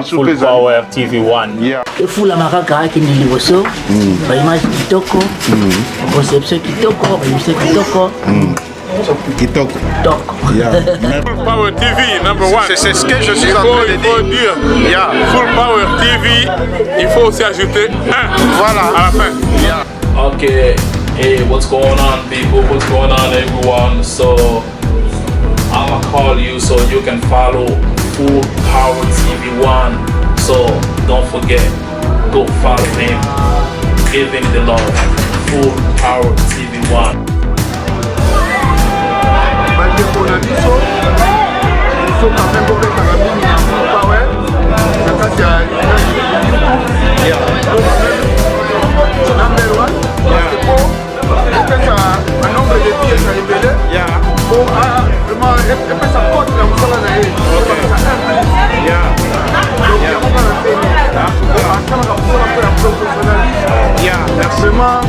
Full Power TV1. Yeah. Full Amaraka qui est liboso, image kitoko, conception kitoko, émission kitoko. Kitoko. Yeah. Full Power TV, number one. C'est ce que je suis en train de dire. Yeah. Full Power TV, il faut aussi ajouter un. Voilà. À la fin. Yeah. Okay, hey, what's going on, people? What's going on, everyone? So, I'ma call you so you can follow Full Power TV1. So, don't forget, go follow him, give him the love. Full Power TV1. Vraiment,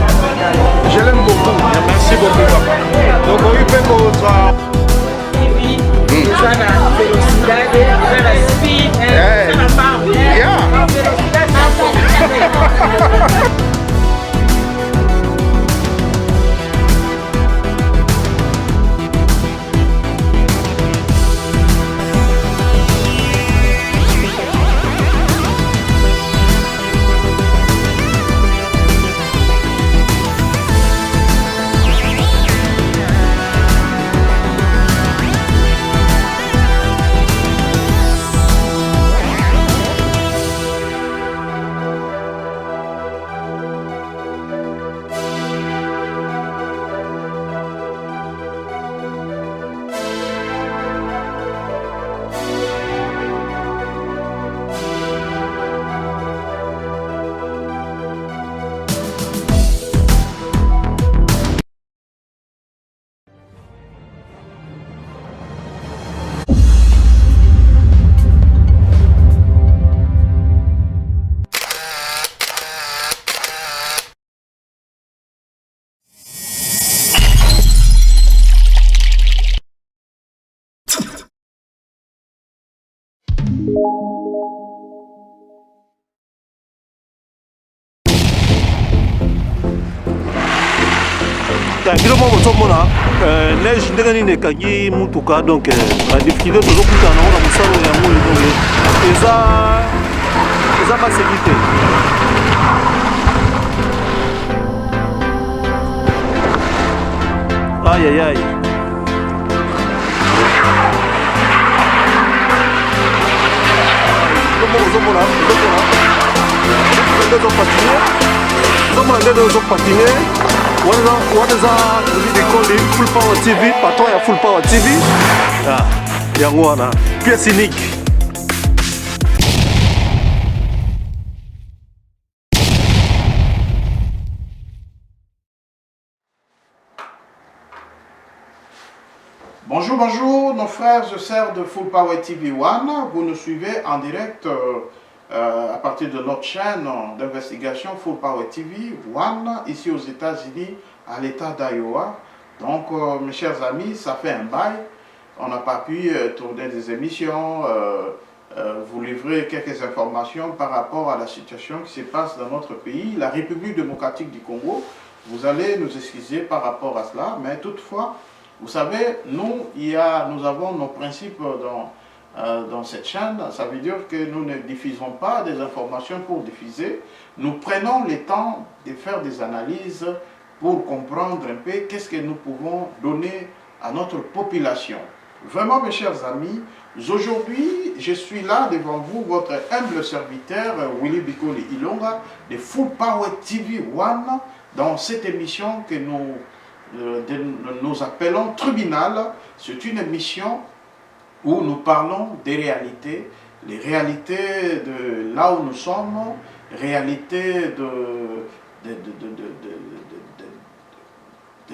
je l'aime beaucoup. Merci beaucoup, papa. Donc, on lui fait pour toi. Biloko bozomona neige ndenge nini ekangi mutuka donc badifficulté tozokutana nango na mosalo yango donc eza maseki te. Ayayay. Ozomona ndenge ozopatine what is they call it Full Power TV, patron ya Full Power TV. Yango wana pièce unique. Bonjour, bonjour, nos frères et sœurs de Full Power TV1. Vous nous suivez en direct à partir de notre chaîne d'investigation Full Power TV1, ici aux États-Unis, à l'état d'Iowa. Donc, mes chers amis, ça fait un bail. On n'a pas pu tourner des émissions, vous livrer quelques informations par rapport à la situation qui se passe dans notre pays, la République démocratique du Congo. Vous allez nous excuser par rapport à cela, mais toutefois, vous savez, nous avons nos principes dans cette chaîne. Ça veut dire que nous ne diffusons pas des informations pour diffuser. Nous prenons le temps de faire des analyses pour comprendre un peu qu'est-ce que nous pouvons donner à notre population. Vraiment, mes chers amis, aujourd'hui, je suis là devant vous, votre humble serviteur, Willy Bikoli Ilonga, de Full Power TV1, dans cette émission que nous appelons Tribunal. C'est une émission où nous parlons des réalités, les réalités de là où nous sommes, réalités de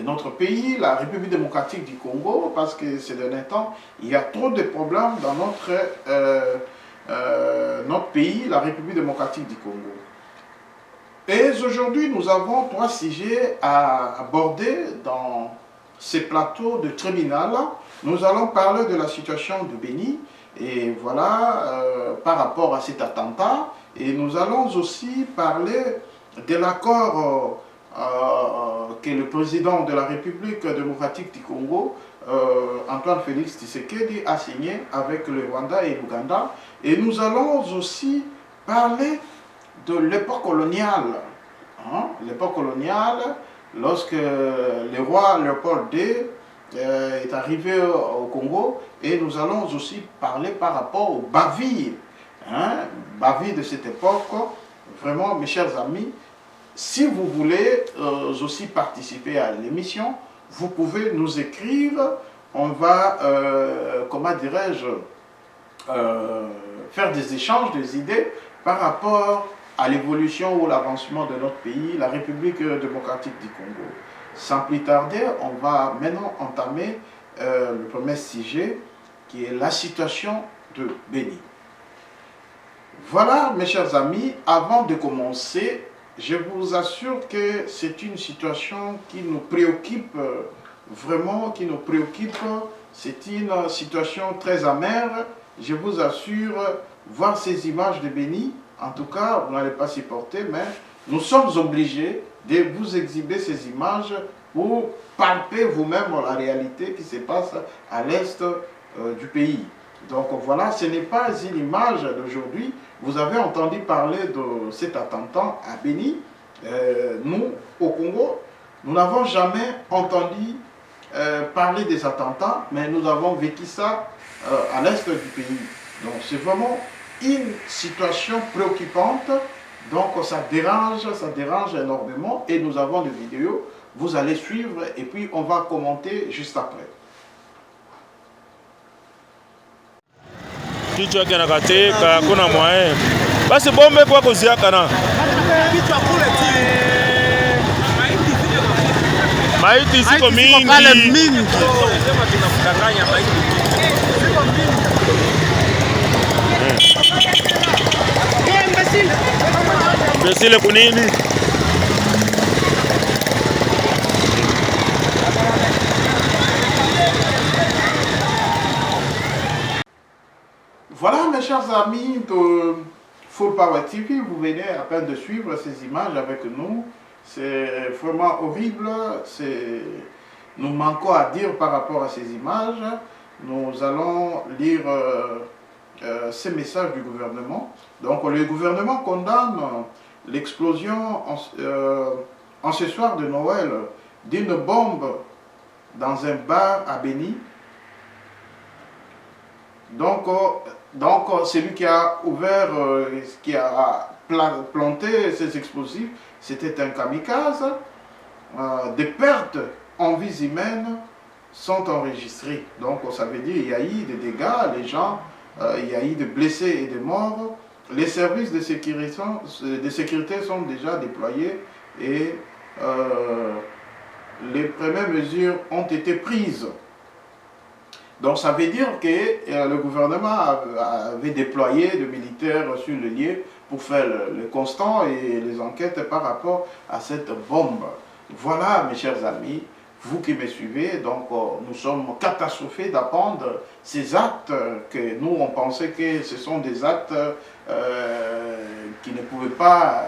notre pays, la République démocratique du Congo, parce que ces derniers temps, il y a trop de problèmes dans notre pays, la République démocratique du Congo. Et aujourd'hui, nous avons 3 sujets à aborder dans ces plateaux de tribunal. Nous allons parler de la situation de Béni Et voilà, par rapport à cet attentat, et nous allons aussi parler de l'accord que le président de la République démocratique du Congo, Antoine Félix Tshisekedi, a signé avec le Rwanda et l'Ouganda. Et nous allons aussi parler de l'époque coloniale. Hein? L'époque coloniale, lorsque le roi Léopold II est arrivé au Congo, et nous allons aussi parler par rapport aux Bavi, hein, Bavi de cette époque. Vraiment, mes chers amis, si vous voulez aussi participer à l'émission, vous pouvez nous écrire. On va, comment dirais-je, faire des échanges, des idées par rapport à l'évolution ou l'avancement de notre pays, la République démocratique du Congo. Sans plus tarder, on va maintenant entamer le premier sujet qui est la situation de Béni. Voilà, mes chers amis, avant de commencer, je vous assure que c'est une situation qui nous préoccupe vraiment, qui nous préoccupe. C'est une situation très amère. Je vous assure, voir ces images de Béni, en tout cas, vous n'allez pas s'y porter, mais nous sommes obligés de vous exhiber ces images pour palper vous-même la réalité qui se passe à l'est du pays. Donc voilà, ce n'est pas une image d'aujourd'hui. Vous avez entendu parler de cet attentat à Béni. Nous, au Congo, nous n'avons jamais entendu parler des attentats, mais nous avons vécu ça à l'est du pays. Donc c'est vraiment une situation préoccupante. Donc ça dérange énormément, et nous avons des vidéos, vous allez suivre et puis on va commenter juste après. Kichwa kinakate kuna mwae basi bombe kwa kozia kana maiti ziko mingi. Imbecile kunini? Voilà, mes chers amis de Full Power TV, vous venez à peine de suivre ces images avec nous. C'est vraiment horrible. Nous manquons à dire par rapport à ces images. Nous allons lire ces messages du gouvernement. Donc le gouvernement condamne l'explosion en ce soir de Noël d'une bombe dans un bar à Béni. Donc celui qui a ouvert, qui a planté ces explosifs, c'était un kamikaze. Des pertes en vies humaines sont enregistrées. Donc ça veut dire qu'il y a eu des dégâts, les gens, il y a eu des blessés et des morts. Les services de sécurité sont déjà déployés et les premières mesures ont été prises. Donc ça veut dire que le gouvernement avait déployé des militaires sur le lieu pour faire le constat et les enquêtes par rapport à cette bombe. Voilà, mes chers amis, vous qui me suivez, donc nous sommes catastrophés d'apprendre ces actes que nous on pensait que ce sont des actes qui ne pouvaient pas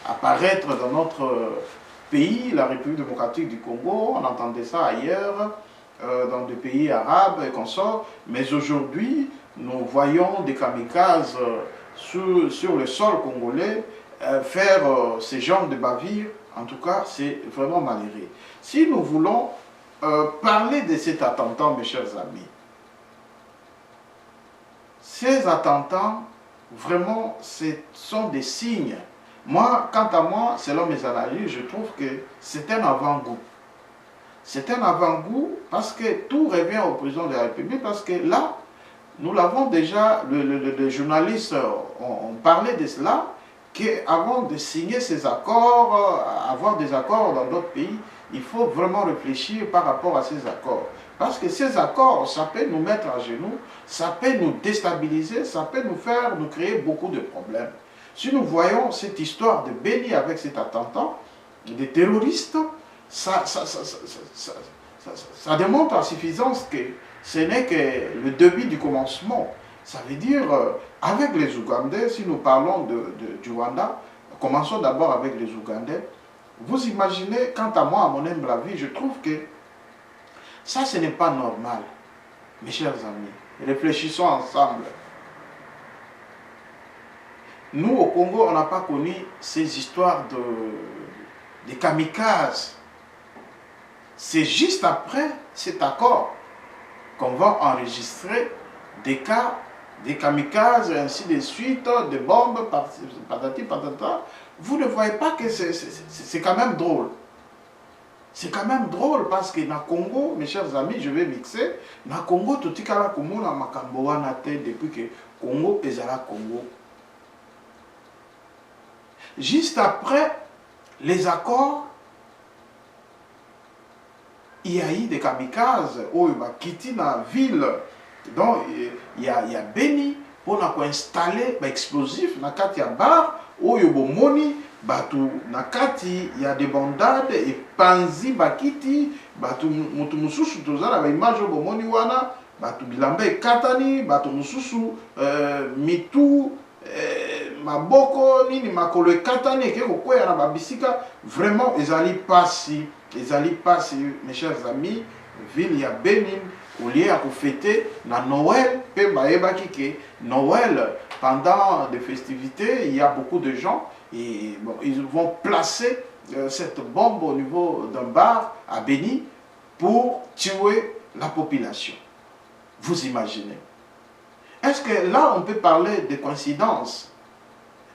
apparaître dans notre pays, la République démocratique du Congo. On entendait ça ailleurs, dans des pays arabes et consorts, mais aujourd'hui nous voyons des kamikazes sur le sol congolais faire ces genres de bavures. En tout cas, c'est vraiment malheureux. Si nous voulons parler de cet attentat, mes chers amis, ces attentats, vraiment, ce sont des signes. Moi, quant à moi, selon mes analyses, je trouve que c'est un avant-goût. C'est un avant-goût parce que tout revient au président de la République, parce que là, nous l'avons déjà, les journalistes ont parlé de cela, qu'avant de signer ces accords, avoir des accords dans d'autres pays, il faut vraiment réfléchir par rapport à ces accords. Parce que ces accords, ça peut nous mettre à genoux, ça peut nous déstabiliser, ça peut nous créer beaucoup de problèmes. Si nous voyons cette histoire de Béni avec cet attentat, des terroristes, ça démontre à suffisance que ce n'est que le début du commencement. Ça veut dire, avec les Ougandais, si nous parlons du Rwanda, commençons d'abord avec les Ougandais. Vous imaginez, quant à moi, à mon humble avis, je trouve que ça, ce n'est pas normal. Mes chers amis, réfléchissons ensemble. Nous, au Congo, on n'a pas connu ces histoires de kamikazes. C'est juste après cet accord qu'on va enregistrer des cas, des kamikazes, ainsi de suite, des bombes, patati patata. Vous ne voyez pas que c'est quand même drôle. C'est quand même drôle parce que dans le Congo, mes chers amis, je vais mixer. Dans le Congo, tout est là comme on a makambo wana te depuis que Congo est à la Congo. Juste après les accords, il y a eu des kamikazes où il va quitter la ville. Donc, il y a Beni pour installer des explosifs dans le bar où il y a moni. Batu nakati ya de bandade et panzi bakiti batu mutu mususu tozala ba image bomoni wana batu bilambe katani batu mususu mitu maboko nini makolo katani ke kokwea na babisika vraiment ezali pasi mes chers amis ville ya Benin au lieu à fêter na Noël pe baebaki ke Noël pendant des festivités il y a beaucoup de gens. Et bon, ils vont placer cette bombe au niveau d'un bar à Beni pour tuer la population. Vous imaginez? Est-ce que là, on peut parler de coïncidence?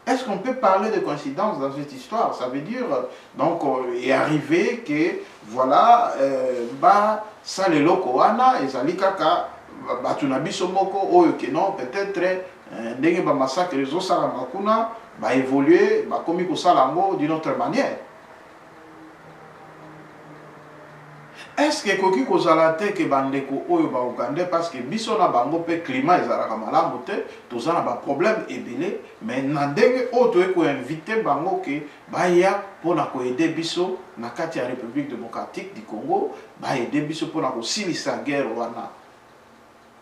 Est-ce qu'on peut parler de coïncidence dans cette histoire? Ça veut dire, donc, il est arrivé que, voilà, ça les locaux, et ça li kaka, batunabiso moko, oyo que non, peut-être, ndenge ba massacre les autres makuna, va évoluer, va comme d'une autre manière. Est-ce que koki kozalate ke bandeko oyo ba Ougandais parce que biso na bango pe climat ezalaka malamu te, tozana ba problème ebele, mais na ndenge oyo toye ko inviter bango ke baya pona ko aider biso na kati ya République démocratique du Congo, ba aider biso pona ko silisa guerre wana.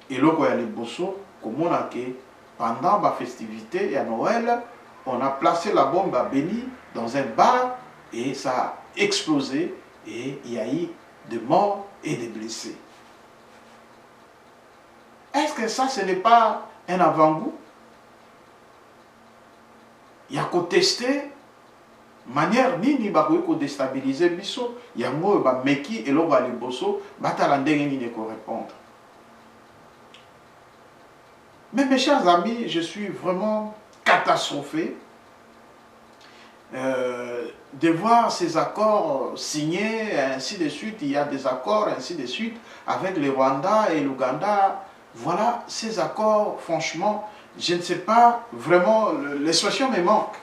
Eloko ya liboso komona ke pendant la festivité à Noël, on a placé la bombe à Beni dans un bar et ça a explosé et il y a eu des morts et des blessés. Est-ce que ça, ce n'est pas un avant-goût? Il y a qu'à tester manière nini bakoki déstabiliser biso, yango ba meki et l'oba liboso, batala ndenge nini ko répondre. Mais mes chers amis, je suis vraiment catastrophé de voir ces accords signés, ainsi de suite. Il y a des accords, ainsi de suite, avec le Rwanda et l'Ouganda. Voilà, ces accords, franchement, je ne sais pas, vraiment, l'expression me manque.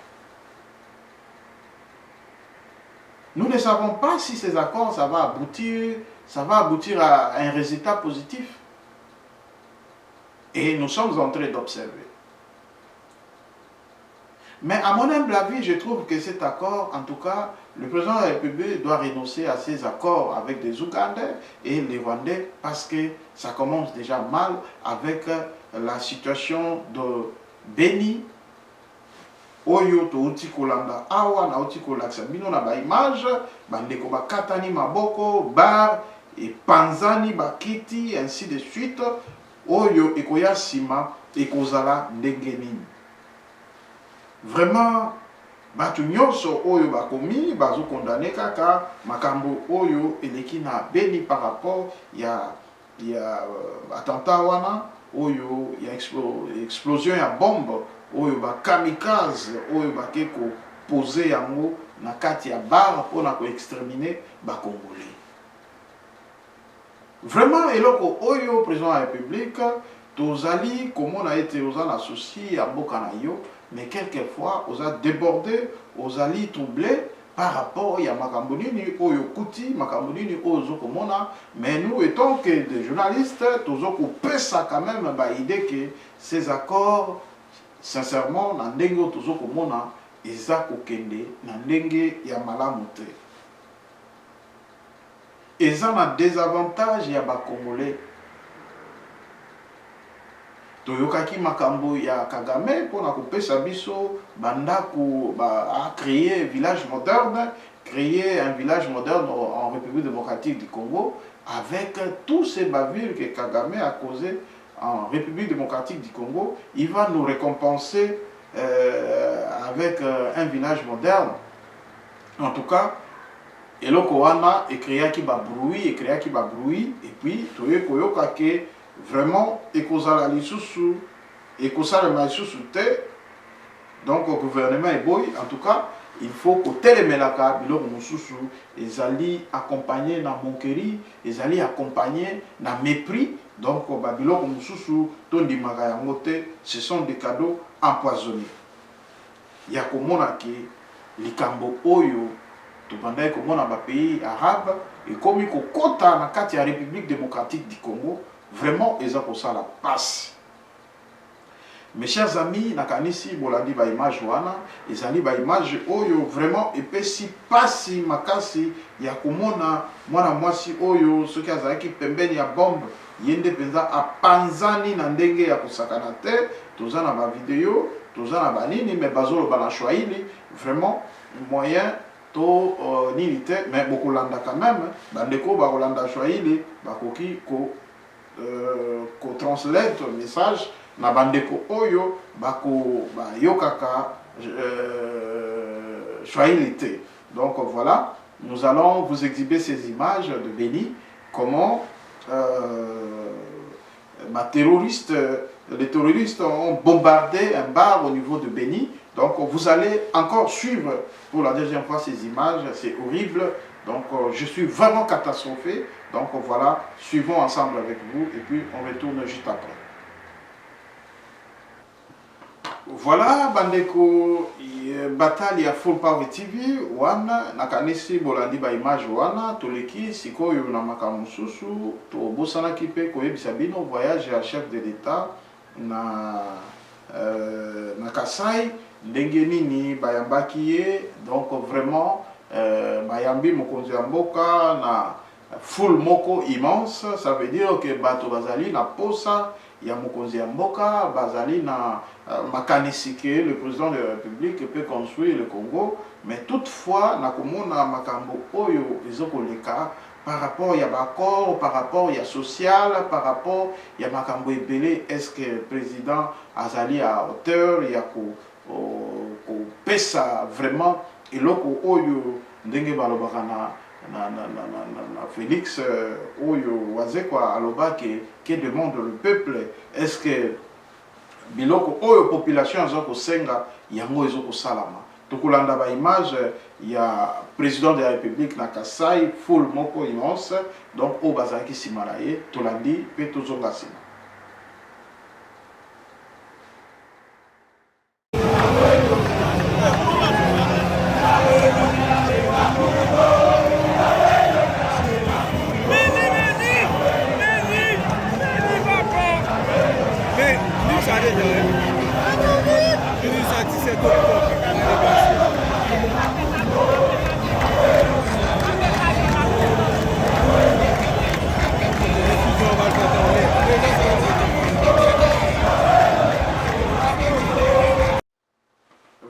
Nous ne savons pas si ces accords, ça va aboutir à un résultat positif. Et nous sommes en train d'observer. Mais à mon humble avis, je trouve que cet accord, en tout cas, le président de la République doit renoncer à ces accords avec les Ougandais et les Rwandais parce que ça commence déjà mal avec la situation de Beni. Oyo to uti kolanda awa na uti kolaksa bino na ba image bandeko ba katani maboko bar et panzani bakiti ainsi de suite. Oyo ekoya sima ekozala ndenge nini. Vraiment batu nyonso oyo bakomi bazo condamné kaka makambo oyo eleki na Beni par rapport ya attentat wana oyo ya explosion ya bombe oyo ba kamikaze oyo bakeko poser yango na kati ya bar pona ko exterminer ba Congolais. Vraiment, eloko oyo président de la République, tozali, comme on a été aux associés à Bokanayo, mais quelquefois, on a débordé, on a troublé par rapport à Makambonini, Oyo Kuti, Makambonini, Ozo Komona, mais nous, étant que des journalistes, tozo coupé ça quand même, bah, idée que ces accords, sincèrement, Nandengo Tozo Komona, Eza Kokende, Nandenge Yamalamote. Et ça a un désavantage, il y a des Congolais. toyokaki makambo ya Kagame mpona kopesa biso bandako a créer un village moderne, créer un village moderne en République démocratique du Congo avec tous ces bavures que Kagame a causé en République démocratique du Congo. Il va nous récompenser avec un village moderne. En tout cas, eloko wana ekreaki ba bruit, et puis toye koyoka ke vraiment ekozala lisusu, ekozala lisusu te. Donc au gouvernement est boy, en tout cas, il faut que telemelaka biloko mususu ezali accompagné na monkeri, ezali accompagné na mépris. Donc ba biloko mususu tondimaka yango te, ce sont des cadeaux empoisonnés. Ya komona ke likambo oyo tobandaki komona ba pays arabe ekomi kokota na kati ya République démocratique du Congo, vraiment eza kosala passe. Mes chers amis, nakanisi bolandi ba image wana, ezali ba image oyo vraiment epesi pasi makasi ya komona mwana mwasi oyo soki azalaki pembeni ya bombe yende penza apanzani na ndenge ya kosakana te. Toza na ba video, toza na ba nini, mais bazolo bana Swahili vraiment moyen to nini te, mais bokolanda quand même bandeko bakolanda Swahili bakoki ko translate message na bandeko oyo bako yokaka Swahili te. Donc voilà, nous allons vous exhiber ces images de Beni, comment les terroristes ont bombardé un bar au niveau de Beni. Donc vous allez encore suivre pour la deuxième fois ces images, c'est horrible. Donc je suis vraiment catastrophé. Donc voilà, suivons ensemble avec vous et puis on retourne juste après. Voilà, bandeko bataille ya Full Power TV wana nakanisi bolandi ba image wana toleki sikoyo na makambo mususu to bosana kipe koyebisa bino voyage ya chef de l'État na Kasai ndenge nini bayambaki ye. Donc vraiment bayambi mokonzi ya mboka na full moko immense, ça veut dire que bato bazali na posa ya mokonzi ya mboka bazali na makanisi que le président de la République peut construire le Congo. Mais toutefois nakomona makambo oyo ezokoleka par rapport ya bakor, par rapport ya social, par rapport ya makambo ebele. Est-ce que le président azali à hauteur ya ko pesa vraiment eloko oyo ndenge balobaka na Félix oyo wazekwa aloba que demande le peuple? Est-ce que biloko oyo population azoko senga yango ezoko salama? Tokolanda ba image ya président de la République na Kasai full moko immense. Donc o bazaki simalaye tolandi pe tozonga sima.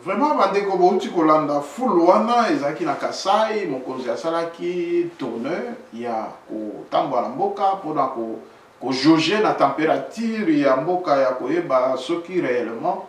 Vraiment bandeko bouti kolanda full wana ezaki na Kasai, mokonzi asalaki tourneur ya kotambola mboka mpona ko jauger na température ya mboka ya koyeba soki réellement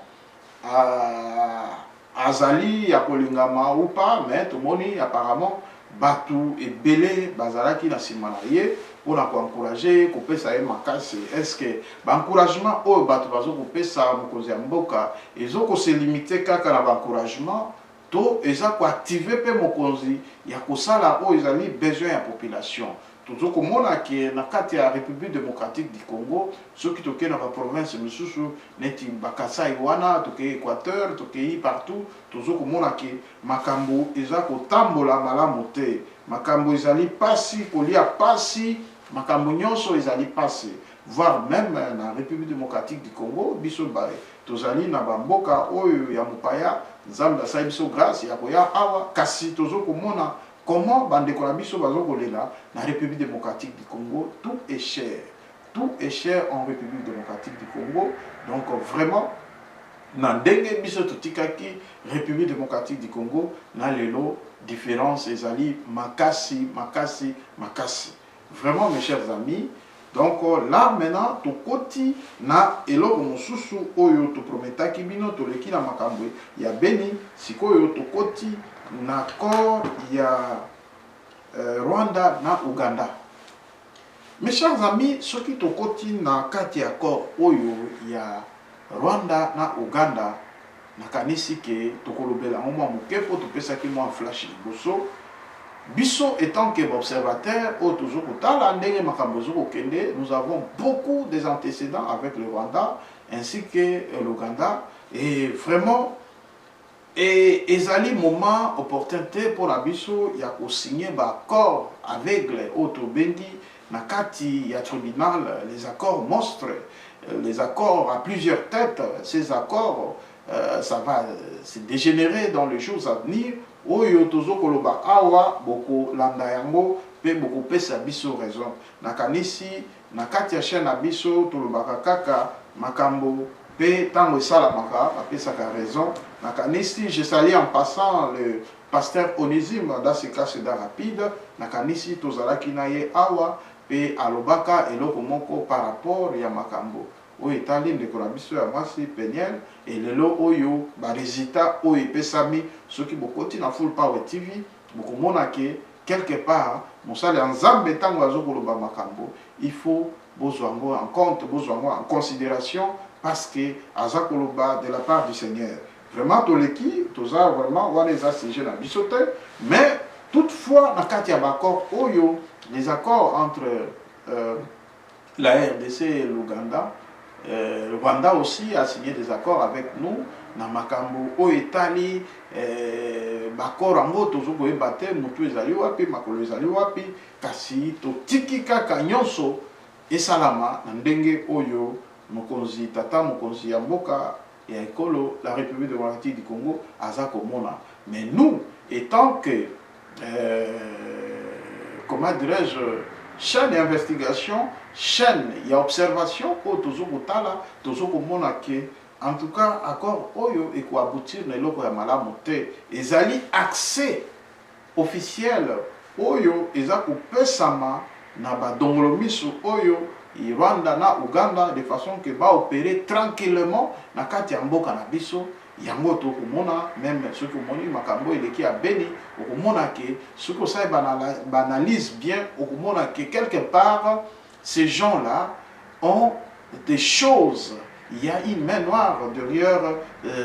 azali ya kolingama ou pas. Mais tomoni apparemment batu ebele bazalaki na sima na ye mpona koencourager kopesa ye makasi. Est-ce que baencouragement oyo bato bazo kopesa mokonzi ya mboka ezokose limite kaka na baencouragement to eza koactive mpe mokonzi ya kosala oyo ezali besoin ya population? Tozokomona ke na kati ya République démocratique du Congo soki tokei na baprovince misusu neti bakasai wana tokei Équateur tokei partout tozokomona ke makambo eza kotambola malamu te. Makambo ezali pasi kolia pasi, makambo nyonso ezali pasi, voire même na République démocratique du Congo biso bae tozali na bamboka oyo ya mopaya nzambe asali biso grâce ya koya awa kasi tozokomona comment bandeko na biso bazokolela na République démocratique du Congo tout est cher, tout est cher en République démocratique du Congo. Donc vraiment, dans ndenge biso totikaki République démocratique du Congo, na lelo différence ezali makasi. Vraiment mes chers amis, donc là maintenant tokoti na eloko mosusu oyo toprometaki bino toleki na makambo ya Beni, sikoyo tokoti na accord ya Rwanda na Uganda. Mes chers amis, soki tokoti na kati ya accord oyo ya Rwanda na Uganda, nakanisi ke tokolobela mwa mokepo topesaki mwa flash liboso. Biso étant que observateur au toujours nous avons beaucoup des antécédents avec le Rwanda ainsi que l'Ouganda et vraiment et ezali moment opportunité pour la biso ya ko signer ba accord aveugle auto bendi na kati ya tribunal, les accords monstres, les accords à plusieurs têtes. Ces accords ça va se dégénérer dans les jours à venir. Oyo tozo koloba awa boko landa yango pe boko pesa biso raison. Nakanisi na kati ya chaîne biso tolobaka kaka makambo pe tango sala maka pesa ka raison. Nakanisi je salue en passant le pasteur Onésime dans ce cas c'est rapide. Nakanisi tozalaki na ye awa pe alobaka eloko moko par rapport ya makambo. Oyo etali ndeko na biso ya mwasi Peniel et lelo oyo ba résultat oyo epesami soki bokoti na Full Power TV bokomona ke quelque part mosala nzambe tango azokoloba makambo il faut bozwango en compte, bozwango en considération parce que azakoloba de la part du Seigneur. Vraiment toleki toza vraiment wana eza sujet na biso te, mais toutefois na kati ya bakor oyo les accords entre la RDC et l'Ouganda. Le Rwanda aussi a signé des accords avec nous. Na makambo o etali bakor ango tozo boye bate mutu ezali wapi makolo ezali wapi kasi to tiki kaka nyonso esalama na ndenge oyo mokonzi tata mokonzi ya mboka ya ekolo la République démocratique du Congo aza komona. Mais nous étant que comment dirais-je, chaîne d'investigation, chaîne et observation pour toujours kotala, toujours komona ke en tout cas accord oyo et ko aboutir na eloko ya malamu te ezali accès officiel oyo eza ko pesama na ba dongolo miso oyo i Rwanda na Uganda de façon que va opérer tranquillement na kati ya mboka na biso. Yango to komona même ce que moni makambo eleki ya Beni okomona ke ce que ça banalise bien okomona que quelque part ces gens-là ont des choses, il y a une main noire derrière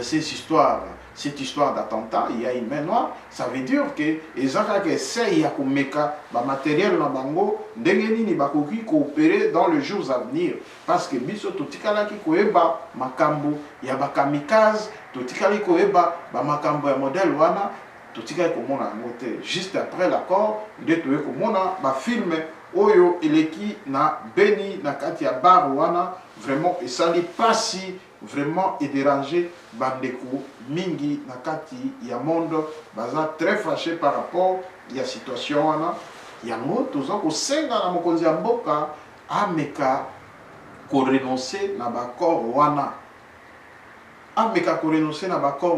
ces histoires. Cette histoire d'attentat, il y a une main noire, ça veut dire que ezaka ke essaye ya komeka ba matériel na bango ndenge nini bakoki coopérer dans les jours à venir parce que biso totikala ki koeba makambo ya ba kamikaze, totikali koeba ba makambo ya modèle wana, totikali komona ngote juste après l'accord de toye komona ba film oyo eleki na Beni na kati ya bar wana vraiment esali pasi vraiment et dérangé bandeko mingi na kati ya monde baza très fâché par rapport ya situation wana yango toza ko senga na mokonzi ya mboka ameka ko renoncer na bakor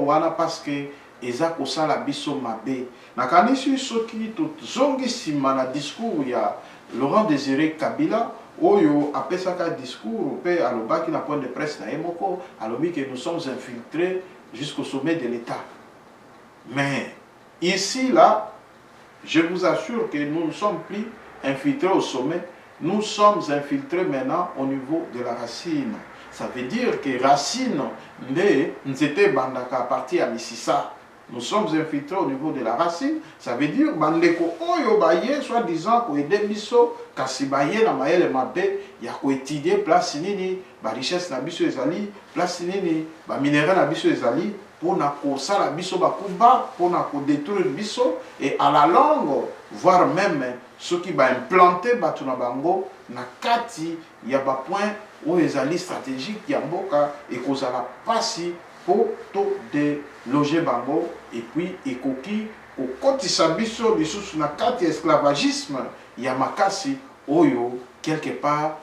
wana parce que eza ko sala biso mabe nakanisi soki tozongi sima na discours ya Laurent Désiré Kabila oyo apesaka discours pe alobaki na point de presse na emoko alobi que nous sommes infiltrés jusqu'au sommet de l'État. Mais ici là, je vous assure que nous ne sommes plus infiltrés au sommet, nous sommes infiltrés maintenant au niveau de la racine. Ça veut dire que racine ne nzete bandaka à partir à Mississa. Nous sommes infiltrés au niveau de la racine, ça veut dire bandeko oyo baye soi-disant ko aider biso kasi baye na mayele mabe ya ko étudier place nini ba richesse na biso ezali, place nini ba minerai na biso ezali pour na ko sala biso ba kuba pour na ko détruire biso et à la longue voire même ceux qui ba implanter batu na bango na kati ya ba point oyo ezali stratégique ya mboka et kozala pasi pour tout déloger bango et puis ekoki kokotisa biso lisusu na kati esclavagisme ya makasi oyo quelque part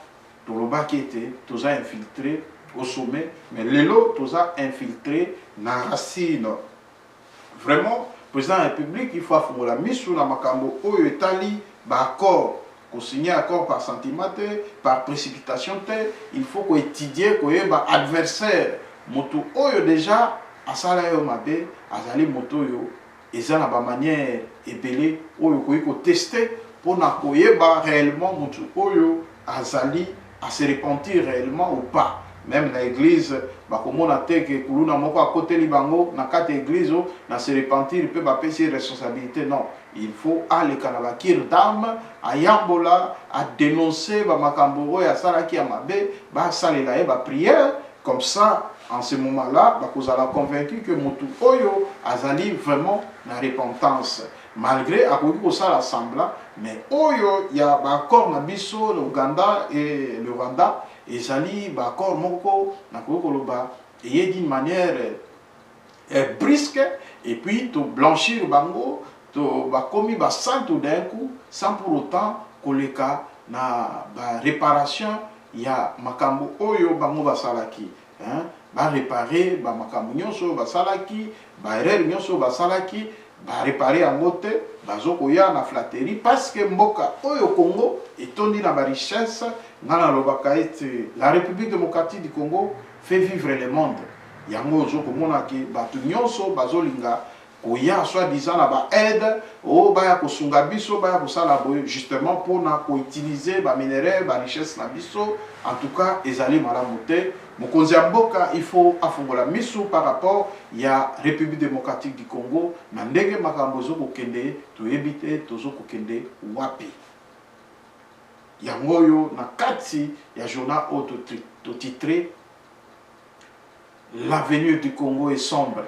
toloba qui était, tous infiltré au sommet, mais l'élo, tous infiltré dans la racine. Vraiment, le président de la République, il faut faire la mise sur la makambo, oyo etali, accord, qu'on signe accord par sentiment, par précipitation, il faut qu'on étudie, qu'on ait un adversaire. Moto oyo déjà, à sala yo mabe, azali moto yo, et ça n'a pas manière ébélée, oyo qu'on tester pour na koyeba réellement moto oyo, azali, à se repentir réellement ou pas. Même dans l'église, comme on a dit que kuluna moko à côté libango, na quatre églises, na se repentir, il peut pas payer responsabilité. Non, il faut aller kanabakir d'âme, à yambola, à dénoncer, ba makamboro, à salaki amabe, ba salelaye, ba prière, comme ça. En ce moment-là, vous allez convaincu que Motu Oyo azali vraiment la repentance. Malgré à cause de ça l'assemblée, mais Oyo, il y a accord Nabiso, l'Ouganda et le Rwanda, et Zali, accord Moko, Nakoloba, et d'une manière brisque, et puis tu blanchir Bango, tu vas commis sans tout d'un coup, sans pour autant que les cas na réparation, il y a Makambo Oyo Bango Basalaki. Ba réparer ba makambo nyonso ba salaki ba erreur nyonso ba salaki ba réparer en mote ba zokoya na flatterie parce que mboka oyo Congo etondi na ba richesse ngana lobaka ete la République démocratique du Congo fait vivre le monde yango zokomona ke batu nyonso bazolinga koya soi-disant na ba aide o ba ya kosunga biso ba ya kosala boye justement pour na ko utiliser ba minerais ba richesse na biso en tout cas ezali malamu te. Mokonzi ya mboka il faut afungola miso par rapport ya République démocratique du Congo na ndenge makambo zo kokende toyebi te tozo kokende wapi yango yo na kati ya journal auto titré l'avenir du Congo est sombre.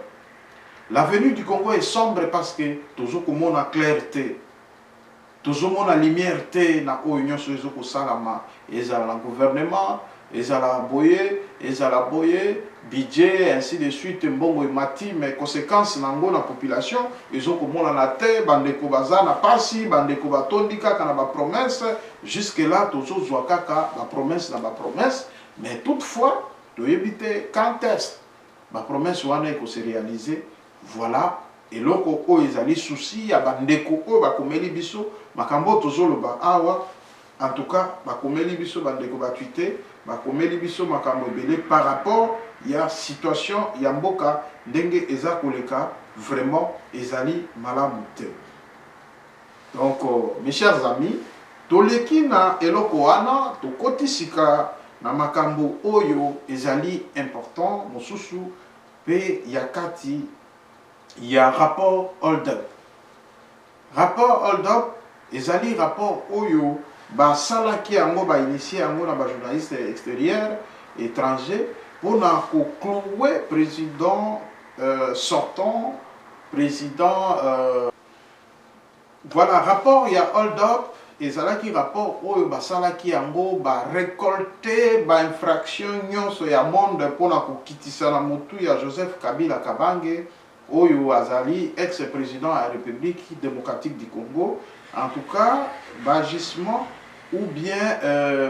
L'avenir du Congo est sombre parce que tozo komona clarté tozo mona lumière te na ko union sozo ko salama ezala na gouvernement ezala boye budget ainsi de suite mbongo emati mais conséquence nango na population ezo komona na te bandeko baza na pasi bandeko batondi kaka na ba promesse jusque là tozo zwa kaka ba promesse na ba promesse mais toutefois toyebi te quand est ba promesse wana ko se réaliser voilà eloko oyo ezali souci ya bandeko oyo bakomeli biso makambo tozoloba awa en tout cas bakomeli biso bandeko batwite bakomeli biso makambo ebele par rapport ya situation ya mboka ndenge eza koleka vraiment ezali malamu te. Donc mes chers amis toleki na eloko wana tokoti sika na makambo oyo ezali important mosusu pe ya kati ya rapport hold up. Rapport hold up ezali rapport oyo basalaki yango ba initié yango na ba journaliste extérieur étranger pour na conclure président sortant président voilà rapport ya hold up ezalaki rapport oyo basalaki yango ba récolter ba infraction nyonso ya monde pour na kokitisa na motu ya Joseph Kabila Kabange oyo azali ex-président de la République démocratique du Congo. En tout cas, agissement ou bien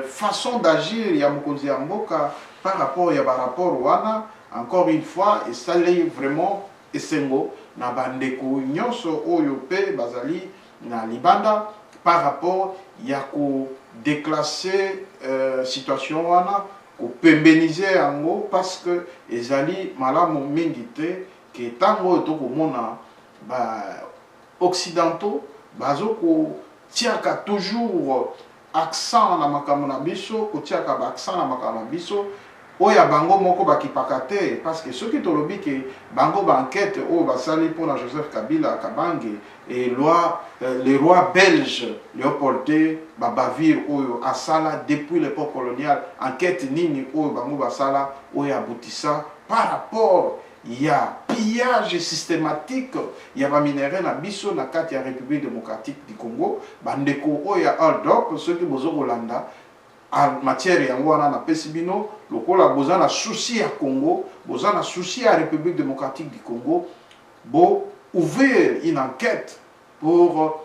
façon d'agir ya mokonzi ya mboka par rapport ya rapport wana encore une fois et ça l'est vraiment esengo na bandeko nyonso oyo pe bazali na libanda par rapport ya ko déclasser situation wana ko pembeniser yango parce que ezali malamu mingi te que tango tokomona ba occidentaux bazoko tiaka toujours accent na makambo na biso ko tiaka ba accent na makambo na biso oya bango moko bakipaka te parce que ceux qui tolobi ke bango ba enquête o basali pour na Joseph Kabila Kabange et le roi belge Léopold II babavir oyo asala depuis l'époque coloniale enquête nini oyo bango basala oya aboutissa par rapport il y a pillage systématique, il y a des minéraux na biso na kati ya République démocratique du Congo, bandeko oya hold up ceux qui bozo Holanda en matière yango wana na pesibino lokola boza na souci ya Congo, boza na souci ya République démocratique du Congo, bo ouvrir une enquête pour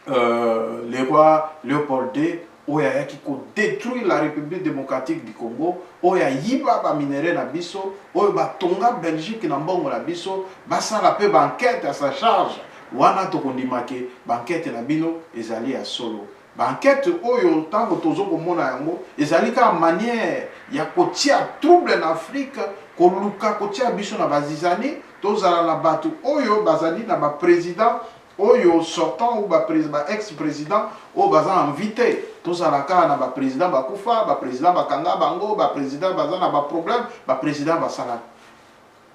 le roi Léopold II oya yaki ko détruire la République démocratique du Congo, oya yiba ba minéraux na biso, oya ba tonga Belgique na mbongo na biso, basala pe banquête à sa charge. Wana tokondimake banquête na bino ezali ya solo. Banquête oyo tango tozo komona yango ezali ka manière ya kotia trouble en Afrique, koluka kotia biso na bazizani, tozala na batu oyo bazali na ba président oyo sortant ou ba ex-président o baza invité. Tozala ka na ba président bakufa, ba président bakanga bango, ba président baza na ba problème, ba président basala.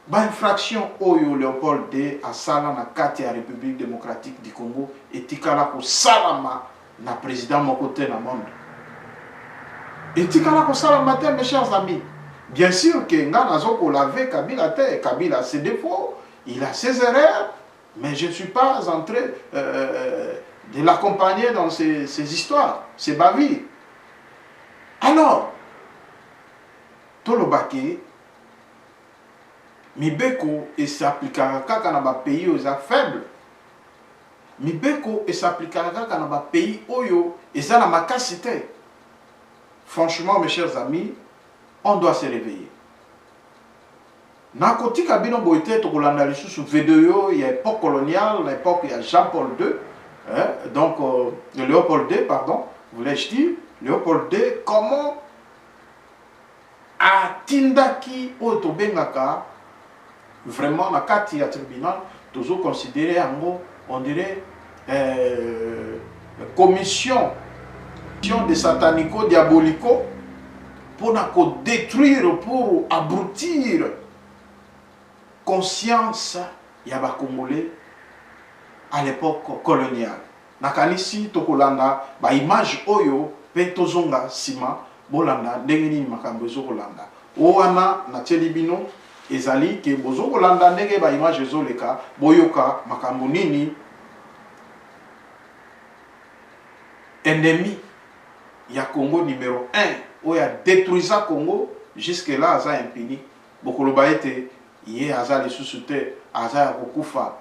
Ba infraction oyo Léopold D asala na kati ya République démocratique du Congo etikala ko salama na président moko te na monde. Etikala ko salama te, mes chers amis. Bien sûr que nga nazo ko laver Kabila te, Kabila a ses défauts, il a ses erreurs, mais je ne suis pas en train de l'accompagner dans ces histoires, ces bavilles. Alors, Tolobake Mibeko et s'appliquera kaka na ba pays aux faibles. Mibeko et s'appliquera kaka na ba pays oyo et ça na makasite. Franchement, mes chers amis, on doit se réveiller. Na koti kabino boite to kolanda lisusu vidéo il y a époque coloniale, l'époque il y a Jean-Paul II, hein, donc Léopold II, pardon, voulais-je dire, Léopold II, comment a tindaki o to bengaka vraiment na kati ya tribunal toujours considéré yango on dirait commission de satanico diabolico pour détruire, pour abrutir conscience ya ba Congolais à l'époque coloniale. Nakanisi tokolanda ba image oyo pe tozonga sima bolanda ndenge nini makambo ezokolanda owana na telibino ezali ke bozokolanda ndenge ba image ezoleka boyoka makambo nini ennemi ya Congo numéro 1 oya détruisa Congo jusque là aza impuni bokoloba ete ye aza lisusu te aza ya kokufa.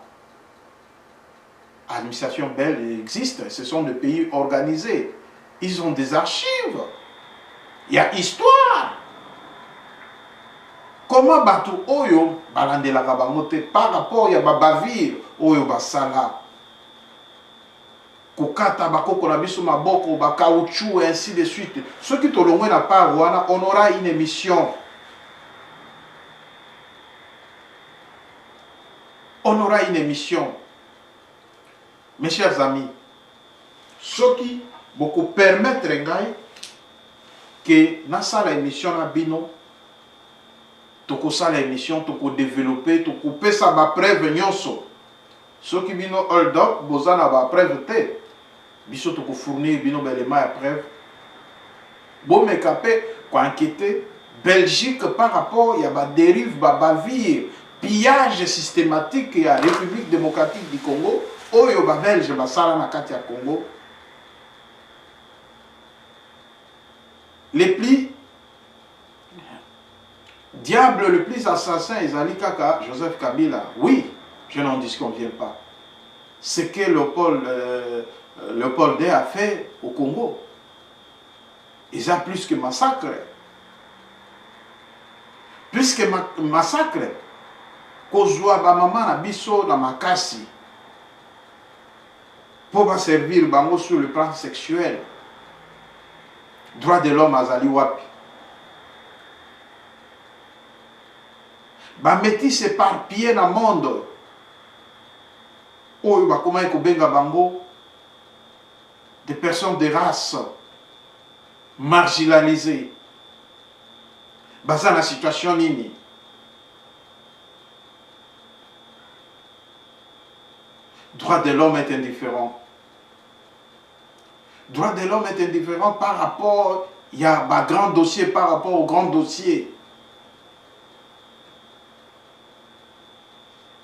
Administration belge existe, ce sont des pays organisés, ils ont des archives, il y a histoire. Comment batu oyo balandelaka bango te par rapport ya babavire oyo basala kokata bakoko na biso maboko bakaoutchou et ainsi de suite. Ceux qui tolongwe na part wana, on aura une émission. On aura une émission. Mes chers amis, ce qui beaucoup permettre ngai que na sala émission na bino toko sala émission toko développer toko pesa ba preuve nyonso. Ce qui bino hold up bozana ba preuve te. Biso toko fournir bino belema ya preuve. Bon me capé ko enquêter Belgique par rapport ya ba dérive ba bavire pillage systématique ya République démocratique du Congo. Oyo ba Belge basala na kati ya Congo. Les plus diable, le plus assassin, Ezali Kaka, Joseph Kabila. Oui, je n'en disconviens pas. Ce que Léopold D a fait au Congo, ils ont plus que massacre. Plus que massacre. Kozwa ba maman na biso na makasi. Pour servir bango sur le plan sexuel. Droit de l'homme azali wapi. Ba métis éparpillés dans le monde. Oyo ba comment ko benga bango des personnes de race marginalisées. Baza na situation nini. Droit de l'homme est indifférent. Droit de l'homme est indifférent par rapport, il y a un grand dossier par rapport au grand dossier.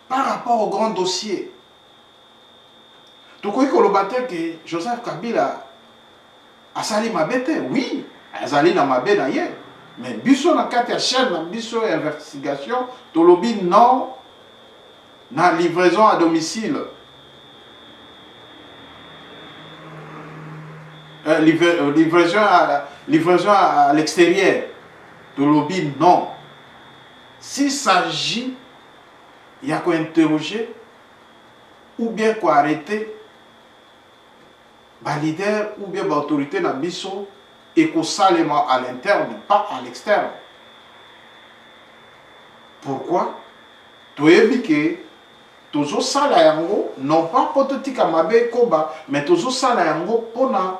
Par rapport au grand dossier. Donc, que Joseph Kabila a sali mabete, oui, a sali na mabe na ye. Mais biso na kati ya chaîne na biso investigation, tolobi non na livraison à domicile. livraison à l'extérieur de lobby, non. S'il s'agit, il y a qu'à interroger ou bien qu'à arrêter les leaders ou bien l'autorité dans biso et qu'au salement à l'interne, pas à l'externe. Pourquoi? Toyebi que tozo sala yango non pas pototika mabe koba mais tozo sala yango pona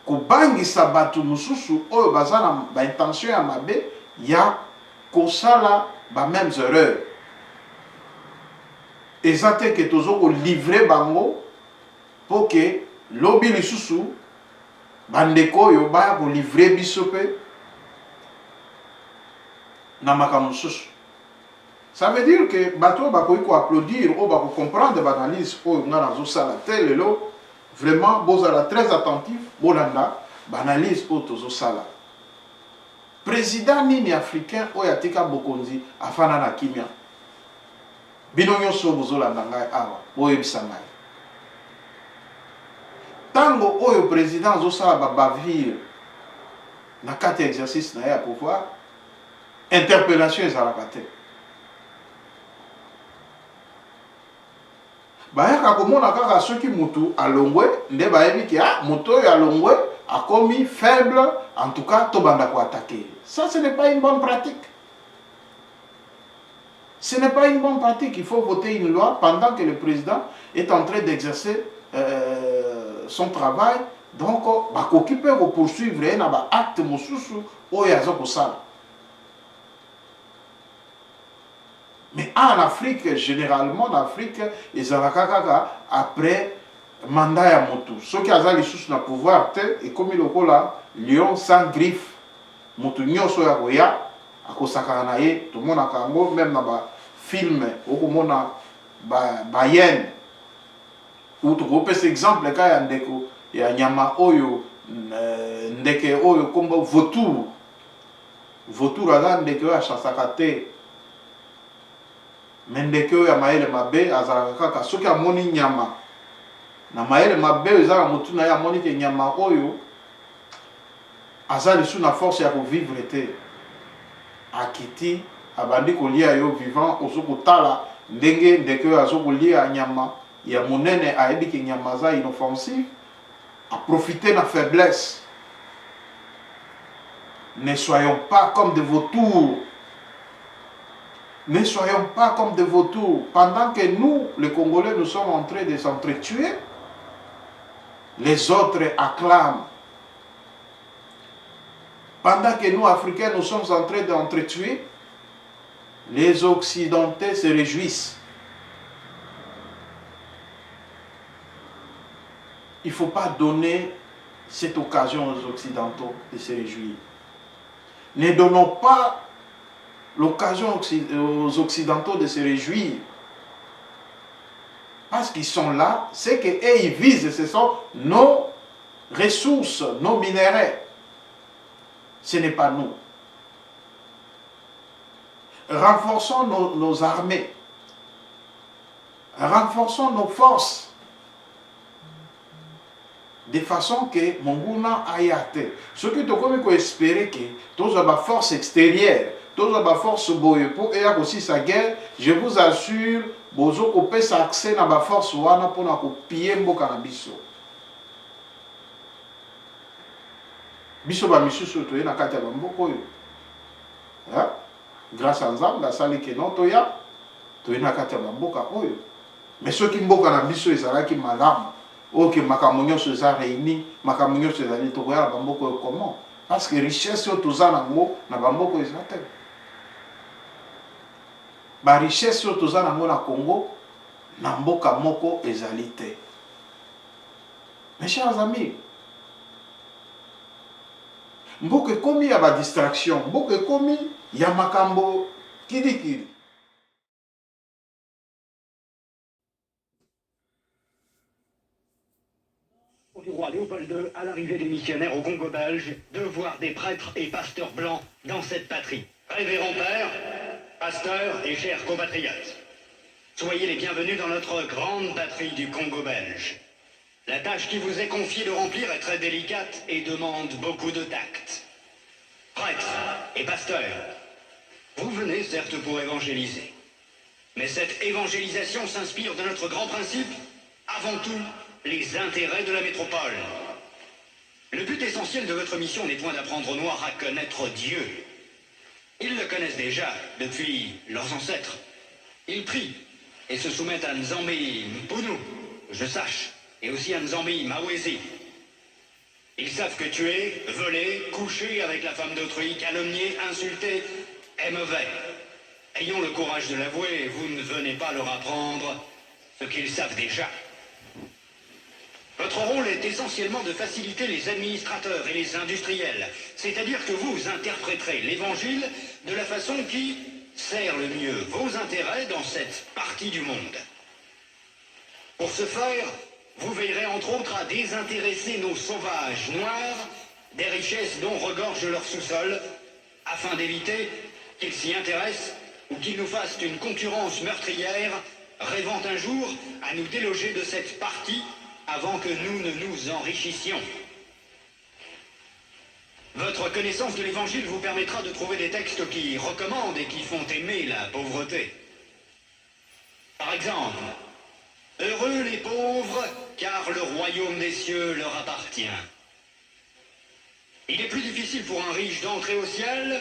kobangisa bato mususu oyo baza na ba intention ya mabe ya kosala ba mêmes erreurs. Eza te ke tozo ko livrer bango pour que lobi lisusu bandeko oyo baya ko livrer biso pe na makambo mususu. Ça veut dire que bateau va applaudir ou va comprendre l'analyse pour vraiment bozala très attentif bolanda l'analyse pour tozo sala. Président nini africain oyatika bokonzi afana na kimia. Bino nyonso bozolanda ngai awa oyebisa ngai. Tango oyo président zo sala ba bavire na kati exercice na ya pouvoir interpellation ezalaka te. Bayaka komona kaka soki mutu alongwe nde bayebi ki mutu oyo alongwe akomi faible, en tout cas tobanda ko attaquer. Ça ce n'est pas une bonne pratique. Ce n'est pas une bonne pratique. Il faut voter une loi pendant que le président est en train d'exercer son travail. Donc bakoki peut poursuivre na ba acte mosusu oyo azoko sala. Mais en Afrique, généralement en Afrique, ils ont après mandat ya motu. Ceux qui ont les sous na pouvoir, et comme il y a lion sans griffe, motu nyoso ya koya, akosaka na ye, tout le monde a kango, même dans ba film, okomona ba yen. Ou tu peux cet exemple ka ya ndeko ya nyama oyo ndeke oyo kombo vautour. Vautour ala ndeke ya chansaka te. Mendeke oyo ya maele mabe azalaka kaka soki amoni nyama na maele mabe ezala motu na ye amoni ke nyama oyo aza lisu na force ya kovivre te akiti abandi kolia yo vivant ozo kotala ndenge ndeke oyo azo kolia nyama ya monene ayebi ke nyama aza inoffensive aprofite na faiblesse. Ne soyons pas comme des vautours. Ne soyons pas comme des vautours. Pendant que nous, les Congolais, nous sommes en train de s'entretuer, les autres acclament. Pendant que nous, Africains, nous sommes en train d'entretuer, les Occidentaux se réjouissent. Il ne faut pas donner cette occasion aux Occidentaux de se réjouir. Ne donnons pas l'occasion aux Occidentaux de se réjouir. Parce qu'ils sont là, c'est qu'eux ils visent, ce sont nos ressources, nos minéraux. Ce n'est pas nous. Renforçons nos armées. Renforçons nos forces. De façon que Monguna aille à terre. Ce que tu as espérer que tous les forces extérieures, tous les forces boye pour et aussi sa guerre, je vous assure, bozo ko pesa accès na ba force wana pour na ko piller mboka na biso. Biso ba misusu to na kati ya mboko yo. Hein? Grâce à Nzambe la sali ke non to ya to na kati ya mboka oyo. Mais ceux qui mboka na biso ezalaki malamu. Ok, makamunyo se za réuni, makamunyo se zali to ya bamboko comment? Parce que richesse yo to za nango na bamboko ezate. Ba richesse yo to za nango na Congo na mboka moko ezali te. Mes chers amis, mboka komi ya ba distraction, mboka komi ya makambo kidikiri. Du roi Léopold II à l'arrivée des missionnaires au Congo belge, de voir des prêtres et pasteurs blancs dans cette patrie. Révérends pères, pasteurs et chers compatriotes, soyez les bienvenus dans notre grande patrie du Congo belge. La tâche qui vous est confiée de remplir est très délicate et demande beaucoup de tact. Prêtres et pasteurs, vous venez certes pour évangéliser. Mais cette évangélisation s'inspire de notre grand principe, avant tout, les intérêts de la métropole. Le but essentiel de votre mission n'est point d'apprendre aux Noirs à connaître Dieu. Ils le connaissent déjà depuis leurs ancêtres. Ils prient et se soumettent à Nzambi Mpunu, que je sache, et aussi à Nzambi Mawezi. Ils savent que tuer, voler, coucher avec la femme d'autrui, calomnier, insulter est mauvais. Ayons le courage de l'avouer, vous ne venez pas leur apprendre ce qu'ils savent déjà. Votre rôle est essentiellement de faciliter les administrateurs et les industriels, c'est-à-dire que vous interpréterez l'évangile de la façon qui sert le mieux vos intérêts dans cette partie du monde. Pour ce faire, vous veillerez entre autres à désintéresser nos sauvages noirs des richesses dont regorge leur sous-sol, afin d'éviter qu'ils s'y intéressent ou qu'ils nous fassent une concurrence meurtrière, rêvant un jour à nous déloger de cette partie avant que nous ne nous enrichissions. Votre connaissance de l'Évangile vous permettra de trouver des textes qui recommandent et qui font aimer la pauvreté. Par exemple, « Heureux les pauvres, car le royaume des cieux leur appartient. » Il est plus difficile pour un riche d'entrer au ciel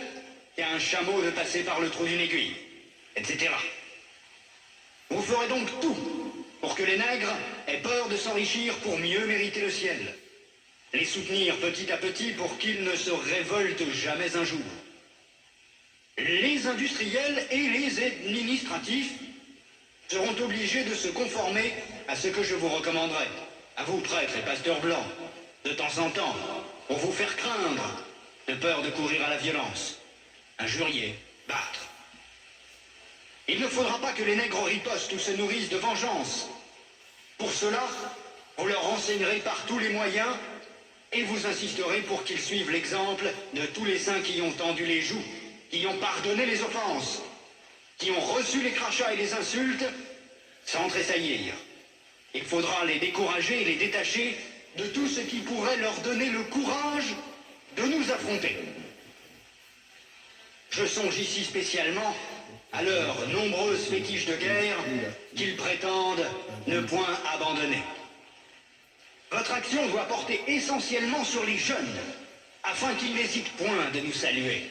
qu'à un chameau de passer par le trou d'une aiguille, etc. Vous ferez donc tout pour que les nègres aient peur de s'enrichir pour mieux mériter le ciel. Les soutenir petit à petit pour qu'ils ne se révoltent jamais un jour. Les industriels et les administratifs seront obligés de se conformer à ce que je vous recommanderai, à vous prêtres et pasteurs blancs, de temps en temps, pour vous faire craindre, de peur de courir à la violence, injurier, battre. Il ne faudra pas que les nègres ripostent ou se nourrissent de vengeance. Pour cela, vous leur renseignerez par tous les moyens et vous insisterez pour qu'ils suivent l'exemple de tous les saints qui ont tendu les joues, qui ont pardonné les offenses, qui ont reçu les crachats et les insultes sans tressaillir. Il faudra les décourager et les détacher de tout ce qui pourrait leur donner le courage de nous affronter. Je songe ici spécialement à leurs nombreuses fétiches de guerre qu'ils prétendent ne point abandonner. Votre action doit porter essentiellement sur les jeunes, afin qu'ils n'hésitent point de nous saluer.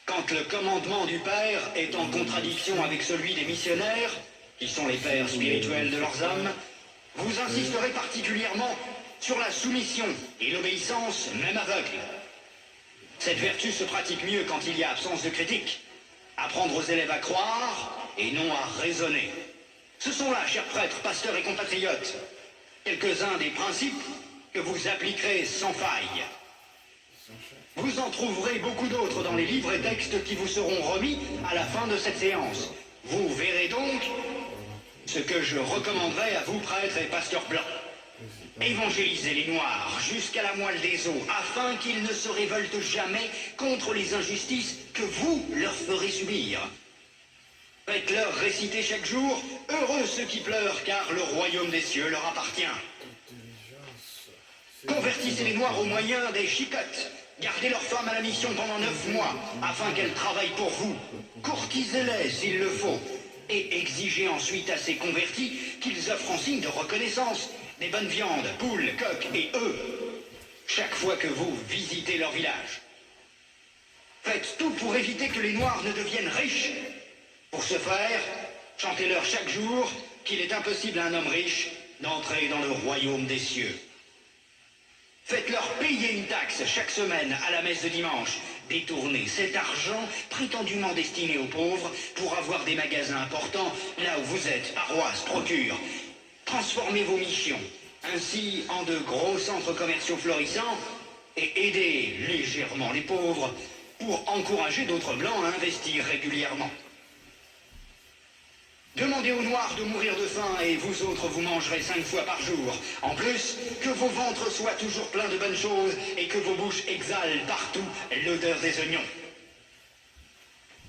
Quand le commandement du Père est en contradiction avec celui des missionnaires, qui sont les pères spirituels de leurs âmes, vous insisterez particulièrement sur la soumission et l'obéissance, même aveugle. Cette vertu se pratique mieux quand il y a absence de critique. Apprendre aux élèves à croire et non à raisonner. Ce sont là, chers prêtres, pasteurs et compatriotes, quelques-uns des principes que vous appliquerez sans faille. Vous en trouverez beaucoup d'autres dans les livres et textes qui vous seront remis à la fin de cette séance. Vous verrez donc ce que je recommanderais à vous, prêtres et pasteurs blancs. Évangélisez les Noirs jusqu'à la moelle des os, afin qu'ils ne se révoltent jamais contre les injustices que vous leur ferez subir. Faites-leur réciter chaque jour « Heureux ceux qui pleurent, car le royaume des cieux leur appartient ». Convertissez les Noirs au moyen des chicottes. Gardez leurs femmes à la mission pendant 9 mois, afin qu'elles travaillent pour vous. Courtisez-les s'il le faut, et exigez ensuite à ces convertis qu'ils offrent en signe de reconnaissance des bonnes viandes, poules, coqs et œufs, chaque fois que vous visitez leur village. Faites tout pour éviter que les Noirs ne deviennent riches. Pour ce faire, chantez-leur chaque jour qu'il est impossible à un homme riche d'entrer dans le royaume des cieux. Faites-leur payer une taxe chaque semaine à la messe de dimanche. Détournez cet argent prétendument destiné aux pauvres pour avoir des magasins importants là où vous êtes, paroisses, procures. Transformez vos missions ainsi en de gros centres commerciaux florissants et aidez légèrement les pauvres pour encourager d'autres blancs à investir régulièrement. Demandez aux Noirs de mourir de faim et vous autres vous mangerez 5 fois par jour. En plus, que vos ventres soient toujours pleins de bonnes choses et que vos bouches exhalent partout l'odeur des oignons.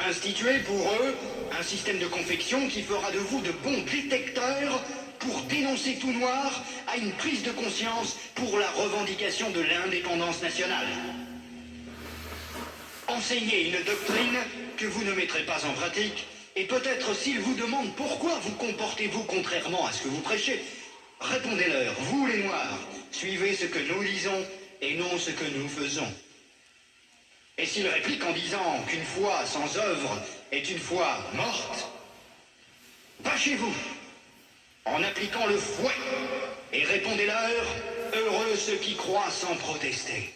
Instituez pour eux un système de confection qui fera de vous de bons détecteurs pour dénoncer tout noir à une prise de conscience pour la revendication de l'indépendance nationale. Enseignez une doctrine que vous ne mettrez pas en pratique, et peut-être s'ils vous demandent pourquoi vous comportez-vous contrairement à ce que vous prêchez, répondez-leur, vous les Noirs, suivez ce que nous lisons et non ce que nous faisons. Et s'ils répliquent en disant qu'une foi sans œuvre est une foi morte, bâchez-vous en appliquant le fouet et répondez-leur, heureux ceux qui croient sans protester.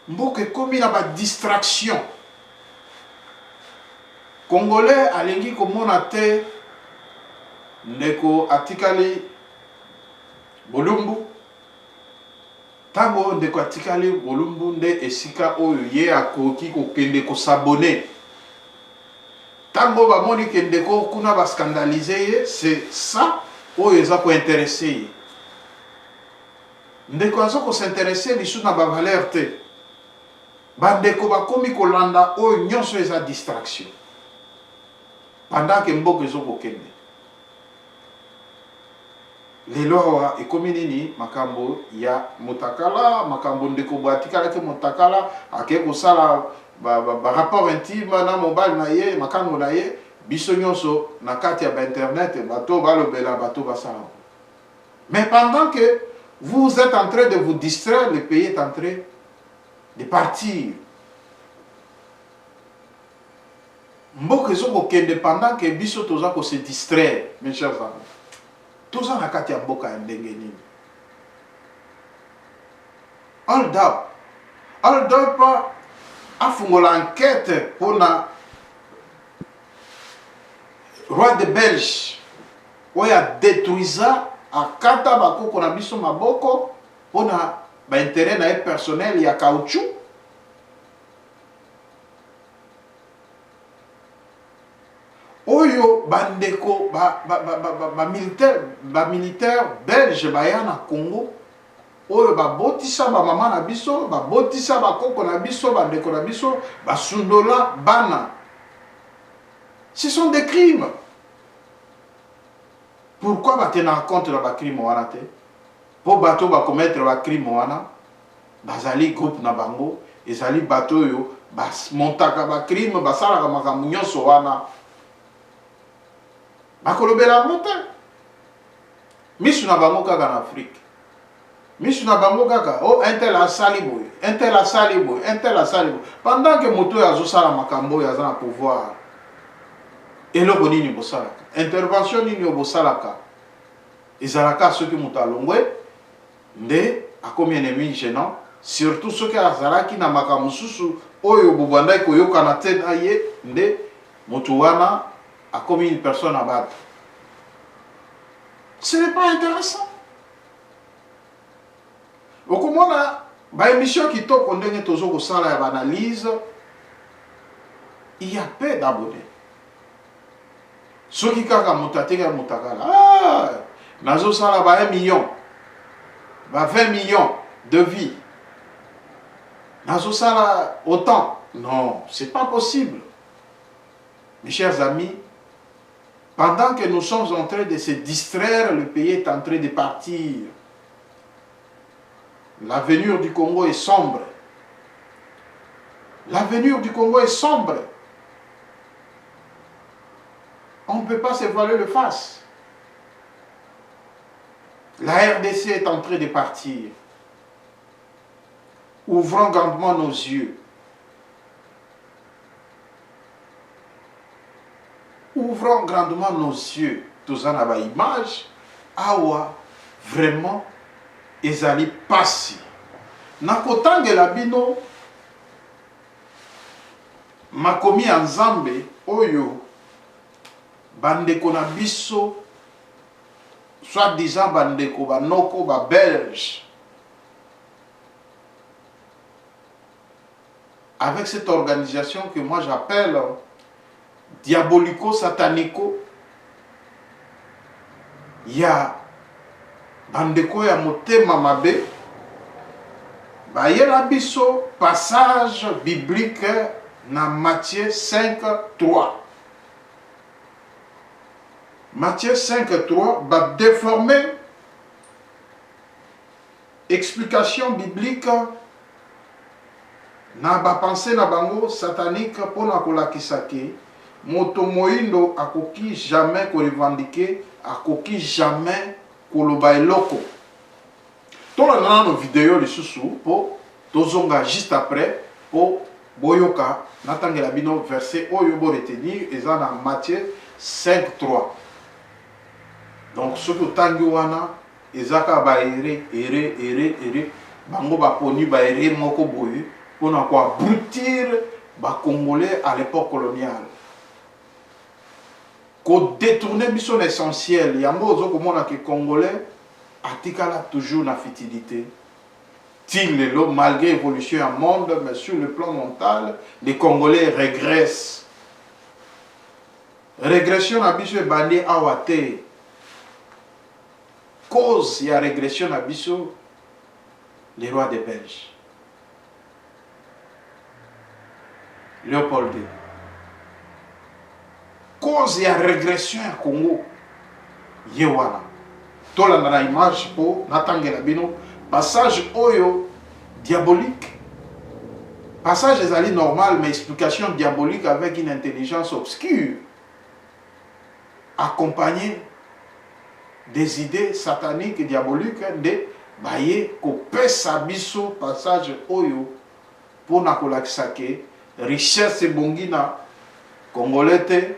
Mboka ekomi na ba distraction. Congolais alingi komona te ndeko atikali bolumbu. Tango ndeko atikali bolumbu nde esika oyo ye akoki kokende ko s'abonner. Tango bamoni ke ndeko kuna ba scandaliser ye, c'est ça oyo eza ko intéresser ye. Ndeko azo ko s'intéresser biso na ba valeur te. Bandeko bakomi kolanda oyo nyonso eza distraction. Pendant que mboka ezoko kende. Lelo awa ekomi nini makambo ya motakala, makambo ndeko batikala ke motakala ake kosala ba rapport intime na mobile na ye, makambo na ye, biso nyonso na kati ya internet bato balobela bato basala. Mais pendant que vous êtes en train de vous distraire, le pays est en train de partir. Mboka ezoko kende pendant que biso toza ko se distraire, mes chers amis. Toza na kati ya mboka ya ndenge nini. Hold up afungola enquête pona roi de Belge oya détruisa akata bakoko na biso maboko pona ba intérêt na personnel ya caoutchouc. Oyo bandeko militaire belge baya na Congo oyo babotisa ba mama na biso, babotisa ba koko na biso, bandeko na biso, basundola bana. Ce sont des crimes. Pourquoi batena compte la ba crime wana te? Po bato ba commettre ba crime wana, bazali groupe na bango, ezali bato yo bas montaka ba crime, basala makambo nyonso wana. Bakolobela monte. Misu na bango kaka na Afrique. Misu na bango kaka, oh intel asali boy, intel asali boy, intel asali boy. Pendant que moto yazo sala makambo yaza na pouvoir. Eloko nini bosalaka? Intervention nini bosalaka? Ezalaka ceux qui mutalongwe nde akomi ennemi gênant, surtout ceux qui azalaki na makambo susu oyo bobanda ko yokana te na ye nde moto wana a commis une personne à battre. Ce n'est pas intéressant. Au commun, ba émission qui toque on donne toujours au salaire d'analyse, il y a peu d'abonnés. Ceux qui kaka mutatega mutakala, ah, nazo sala ba 1 million, ba 20 millions de vies. Nazo sala autant. Non, c'est pas possible. Mes chers amis, pendant que nous sommes en train de se distraire, le pays est en train de partir. L'avenir du Congo est sombre. L'avenir du Congo est sombre. On ne peut pas se voiler le face. La RDC est en train de partir. Ouvrons grandement nos yeux. Ouvrons grandement nos yeux. Tous en avons image. Awa, vraiment, ezali passi. Nakotange la bino, makomi en Zambé, oyo, bandeko na biso, soi-disant bandeko, banoko, ba belge. Avec cette organisation que moi j'appelle diabolico-satanico, il y a bandeko ya motema mabe, ba yela biso passage biblique dans Matthieu 5, 3. Matthieu 5, 3 va déformer explication biblique na bapense na bango satanique mpona kolakisa ke moto moyindo akoki jamais korevendiquer, akoki jamais koloba eloko. Tolanda nano video lisusu po tozonga juste après po boyoka natangela bino verset oyo bo retenir eza na Matthieu 5, 3. Donc ce que otangi wana ezaka ba ere bango baponi ba ere moko boye pona ko abrutir ba congolais à l'époque coloniale. Ko détourner biso l'essentiel yango ozo komona ke congolais atikala toujours na futilité. Malgré l'évolution du monde, mais sur le plan mental, les Congolais régressent. Régression à biso bandé awate. Cause y a régression à biso les rois des Belges. Léopold II. Cause y a régression à Congo. Yewana. Tola na image po natangela bino passage oyo diabolique. Passage ezali normal mais explication diabolique avec une intelligence obscure accompagnée des idées sataniques et diaboliques de baye ko pesa biso passage oyo pour na kolakisa ke richesse bongina congolais te,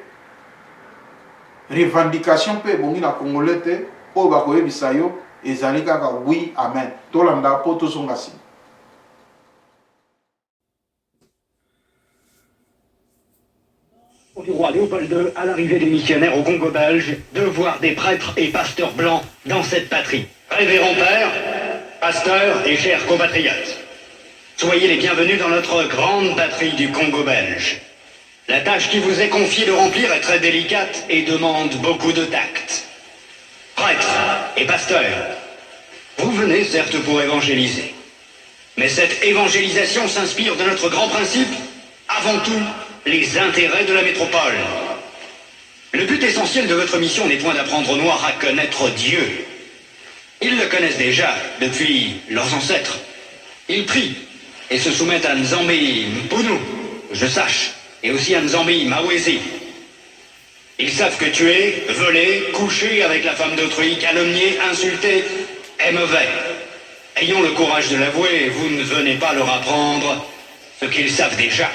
revendication pe bongina congolais te oyo bakoyebisa yo ezali kaka oui amen tolanda po tozonga si. Du roi Léopold II à l'arrivée des missionnaires au Congo belge de voir des prêtres et pasteurs blancs dans cette patrie. Révérend père, pasteurs et chers compatriotes, soyez les bienvenus dans notre grande patrie du Congo belge. La tâche qui vous est confiée de remplir est très délicate et demande beaucoup de tact. Prêtres et pasteurs, vous venez certes pour évangéliser, mais cette évangélisation s'inspire de notre grand principe, avant tout, les intérêts de la métropole. Le but essentiel de votre mission n'est point d'apprendre aux Noirs à connaître Dieu. Ils le connaissent déjà depuis leurs ancêtres. Ils prient et se soumettent à Nzambi Mpunu, je sache, et aussi à Nzambi Mawezi. Ils savent que tuer, voler, coucher avec la femme d'autrui, calomnier, insulter est mauvais. Ayons le courage de l'avouer, vous ne venez pas leur apprendre ce qu'ils savent déjà.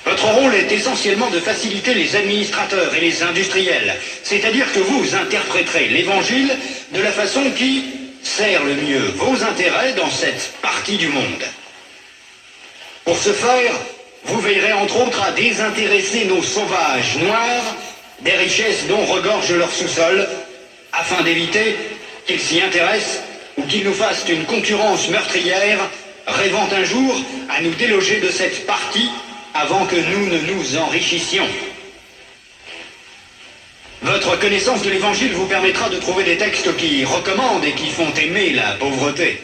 Votre rôle est essentiellement de faciliter les administrateurs et les industriels, c'est-à-dire que vous interpréterez l'évangile de la façon qui sert le mieux vos intérêts dans cette partie du monde. Pour ce faire, vous veillerez entre autres à désintéresser nos sauvages noirs des richesses dont regorge leur sous-sol, afin d'éviter qu'ils s'y intéressent ou qu'ils nous fassent une concurrence meurtrière, rêvant un jour à nous déloger de cette partie avant que nous ne nous enrichissions. Votre connaissance de l'Évangile vous permettra de trouver des textes qui recommandent et qui font aimer la pauvreté.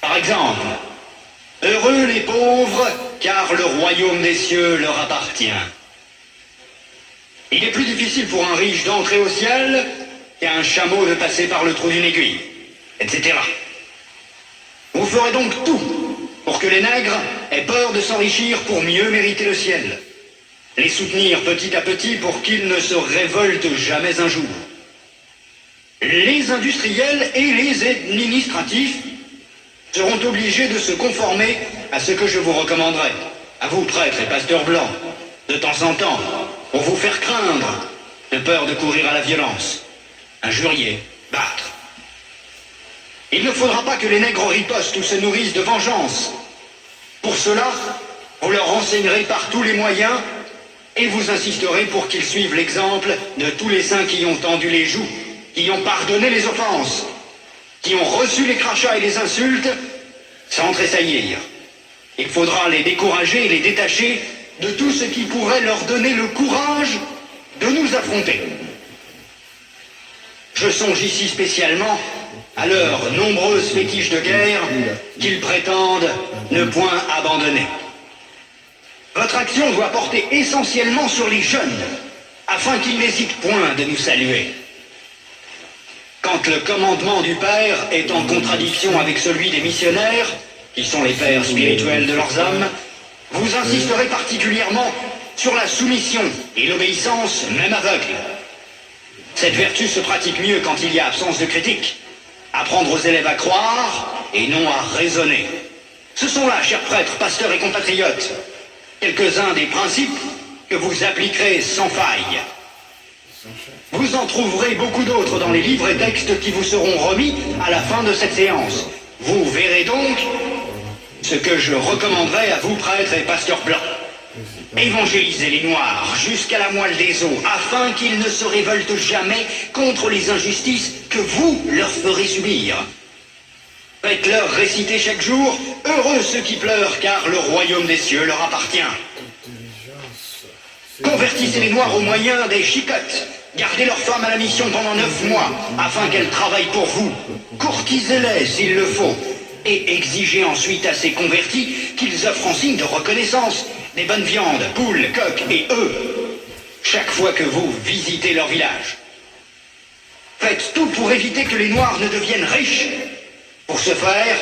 Par exemple, « Heureux les pauvres, car le royaume des cieux leur appartient. » Il est plus difficile pour un riche d'entrer au ciel qu'à un chameau de passer par le trou d'une aiguille, etc. Vous ferez donc tout pour que les nègres aient peur de s'enrichir pour mieux mériter le ciel. Les soutenir petit à petit pour qu'ils ne se révoltent jamais un jour. Les industriels et les administratifs seront obligés de se conformer à ce que je vous recommanderai, à vous prêtres et pasteurs blancs, de temps en temps, pour vous faire craindre, de peur de courir à la violence, injurier, battre. Il ne faudra pas que les nègres ripostent ou se nourrissent de vengeance. Pour cela, vous leur renseignerez par tous les moyens et vous insisterez pour qu'ils suivent l'exemple de tous les saints qui ont tendu les joues, qui ont pardonné les offenses, qui ont reçu les crachats et les insultes sans tressaillir. Il faudra les décourager et les détacher de tout ce qui pourrait leur donner le courage de nous affronter. Je songe ici spécialement à leurs nombreuses fétiches de guerre qu'ils prétendent ne point abandonner. Votre action doit porter essentiellement sur les jeunes, afin qu'ils n'hésitent point de nous saluer. Quand le commandement du Père est en contradiction avec celui des missionnaires, qui sont les pères spirituels de leurs âmes, vous insisterez particulièrement sur la soumission et l'obéissance, même aveugle. Cette vertu se pratique mieux quand il y a absence de critique. Apprendre aux élèves à croire et non à raisonner. Ce sont là, chers prêtres, pasteurs et compatriotes, quelques-uns des principes que vous appliquerez sans faille. Vous en trouverez beaucoup d'autres dans les livres et textes qui vous seront remis à la fin de cette séance. Vous verrez donc ce que je recommanderais à vous, prêtres et pasteurs blancs. Évangélisez les Noirs jusqu'à la moelle des os, afin qu'ils ne se révoltent jamais contre les injustices que vous leur ferez subir. Faites-leur réciter chaque jour « Heureux ceux qui pleurent, car le royaume des cieux leur appartient ». Convertissez les Noirs au moyen des chicottes. Gardez leurs femmes à la mission pendant 9 mois, afin qu'elles travaillent pour vous. Courtisez-les s'il le faut. Et exigez ensuite à ces convertis qu'ils offrent en signe de reconnaissance des bonnes viandes, poules, coqs et œufs, chaque fois que vous visitez leur village. Faites tout pour éviter que les Noirs ne deviennent riches. Pour ce faire,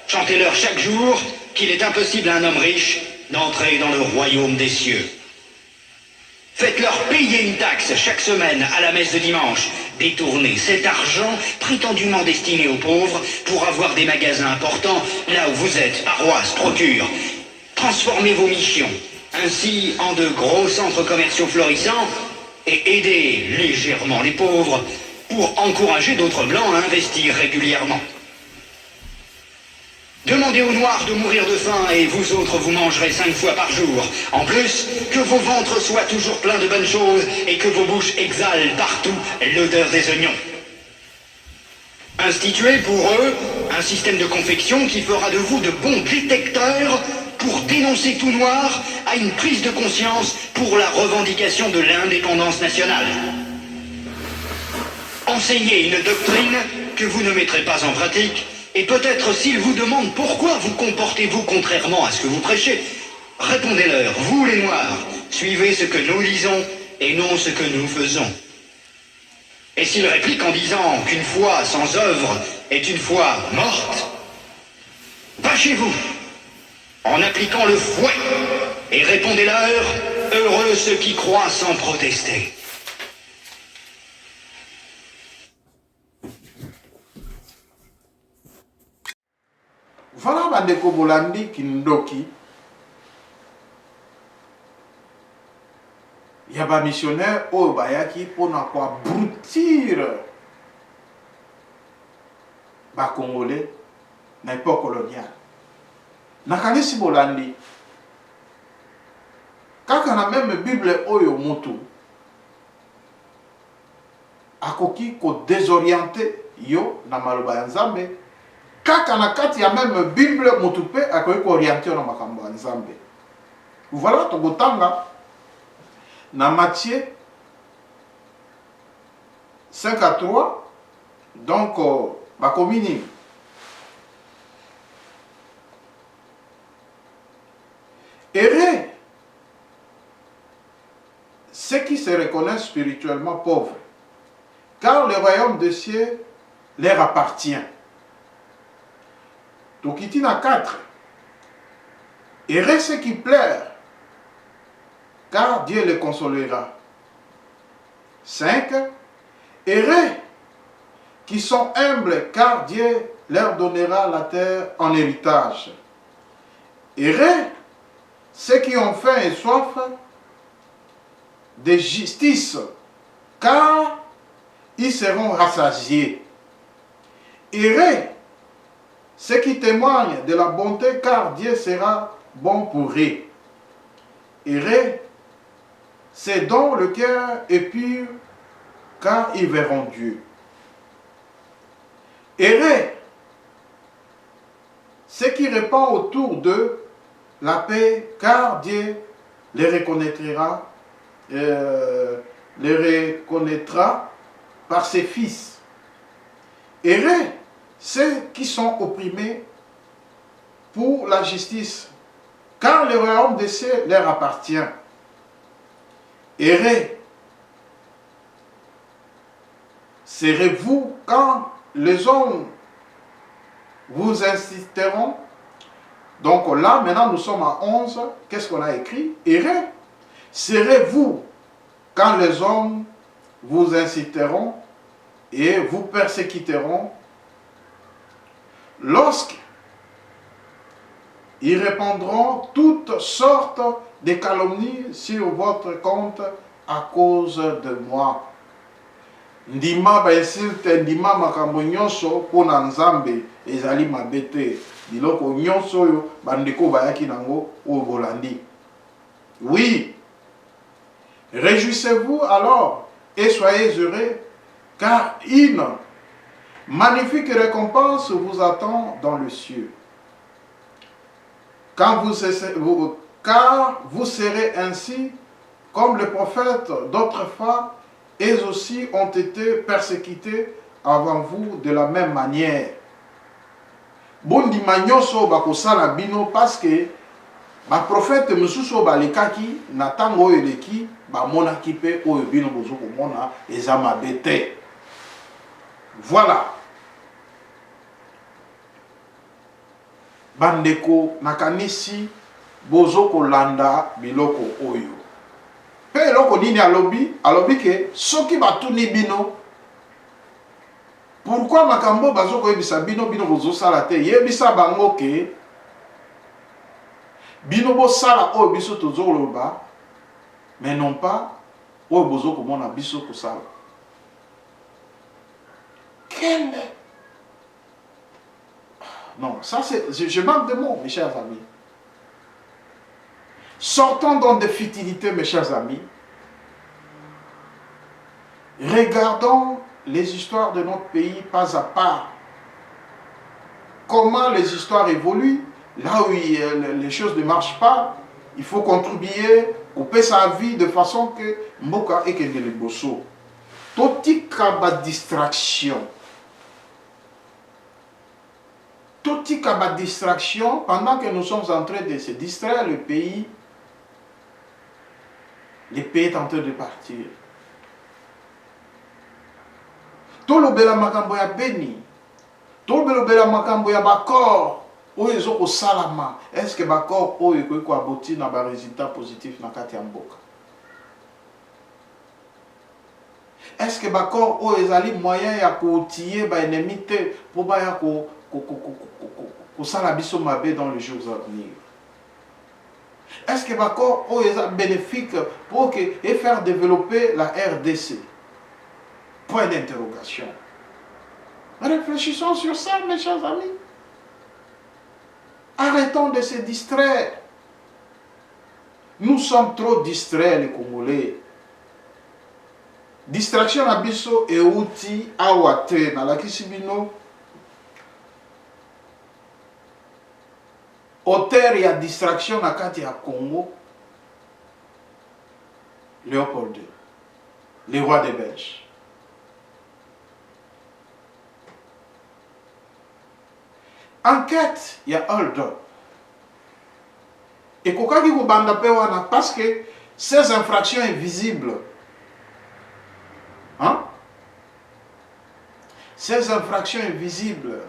chantez-leur chaque jour qu'il est impossible à un homme riche d'entrer dans le royaume des cieux. Faites-leur payer une taxe chaque semaine à la messe de dimanche. Détournez cet argent prétendument destiné aux pauvres pour avoir des magasins importants là où vous êtes, paroisses, procures. Transformez vos missions ainsi en de gros centres commerciaux florissants et aidez légèrement les pauvres pour encourager d'autres blancs à investir régulièrement. Demandez aux Noirs de mourir de faim et vous autres vous mangerez 5 fois par jour. En plus, que vos ventres soient toujours pleins de bonnes choses et que vos bouches exhalent partout l'odeur des oignons. Instituez pour eux un système de confection qui fera de vous de bons détecteurs pour dénoncer tout Noir à une prise de conscience pour la revendication de l'indépendance nationale. Enseignez une doctrine que vous ne mettrez pas en pratique. Et peut-être s'ils vous demandent pourquoi vous comportez-vous contrairement à ce que vous prêchez, répondez-leur, vous les Noirs, suivez ce que nous lisons et non ce que nous faisons. Et s'ils répliquent en disant qu'une foi sans œuvre est une foi morte, fâchez-vous en appliquant le fouet et répondez-leur, heureux ceux qui croient sans protester. Voilà bandeko bolandi kindoki ya ba missionnaire oyo bayaki pona ko abrutir ba congolais na époque coloniale. Nakanisi bolandi kaka na même Bible oyo moto akoki ko désorienter yo na maloba ya Nzambe. Kaka na kati ya même Bible motu pe akoki ko orienter na makambo ya Nzambe. Voilà tokotanga na Matthieu 5:3 donc bakomi nini errez ceux qui se reconnaissent spirituellement pauvres, car le royaume des cieux leur appartient. Donc il dit à 4. Errez ceux qui pleurent, car Dieu les consolera. 5. Errez qui sont humbles, car Dieu leur donnera la terre en héritage. Errez ceux qui ont faim et soif de justice, car ils seront rassasiés. Errez ceux qui témoignent de la bonté, car Dieu sera bon pour eux. Errez ceux dont le cœur est pur, car ils verront Dieu. Errez ceux qui répandent autour d'eux la paix, car Dieu les reconnaîtra par ses fils. Errez ceux qui sont opprimés pour la justice, car le royaume des cieux leur appartient. Errez. Serez-vous quand les hommes vous inciteront. Donc là, maintenant, nous sommes à 11. Qu'est-ce qu'on a écrit? Errez. Serez-vous quand les hommes vous inciteront et vous persécuteront, lorsqu'ils répandront toutes sortes de calomnies sur votre compte à cause de moi. Ndima ba insulte, ndima makambo nyonso pona nzambe ezali mabete. Biloko nyonso yo bandeko bayaki nango o bolandi. Oui. Réjouissez-vous alors et soyez heureux, car une magnifique récompense vous attend dans le ciel. Car vous serez ainsi comme les prophètes d'autrefois, eux aussi ont été persécutés avant vous de la même manière. Bondi manyoso bakosala bino parce que ba prophète mususu balekaki na tango eleki ba monaki pe oyo bino bozoko mona eza mabete. Voilà. Bandeko nakanisi bozoko landa biloko oyo. Pe eloko nini alobi ke soki batuni bino pourquoi makambo bazoko yebisa bino bozosala te yebisa bango ke bino bosala oyo biso tozoloba mais non pas oyo bozoko mona biso kosala. Quel... Non, ça c'est... Je manque de mots, mes chers amis. Sortons donc de futilité, mes chers amis. Regardons les histoires de notre pays pas à pas. Comment les histoires évoluent. Là où les choses ne marchent pas, il faut contribuer, couper sa vie de façon que Mboka et Kendele Bosso. Toti kaba distraction. Toti kaba distraction, pendant que nous sommes en train de se distraire, le pays est en train de partir. Tolobela makambo ya beni. Tolobela makambo ya bakor. Oyo ezoko salama. Est-ce que bakor oyo ko aboti na ba résultat positif na kati ya mboka? Est-ce que bakor oyo ezali moyen ya kotiye ba ennemi te po ba ya ko sala biso mabe dans les jours à venir? Est-ce que bakor oyo est bénéfique pour et faire développer la RDC? Point d'interrogation. Réfléchissons sur ça, mes chers amis. Arrêtons de se distraire. Nous sommes trop distraits, les Congolais. Distraction à biso et outil awate na la kisibino. Auteur et à distraction à kati à Congo. Léopold II, le roi des Belges. Enquête, il y a hold up. Et kokaki ko banda pe wana parce que ces infractions invisibles, hein? Ces infractions invisibles.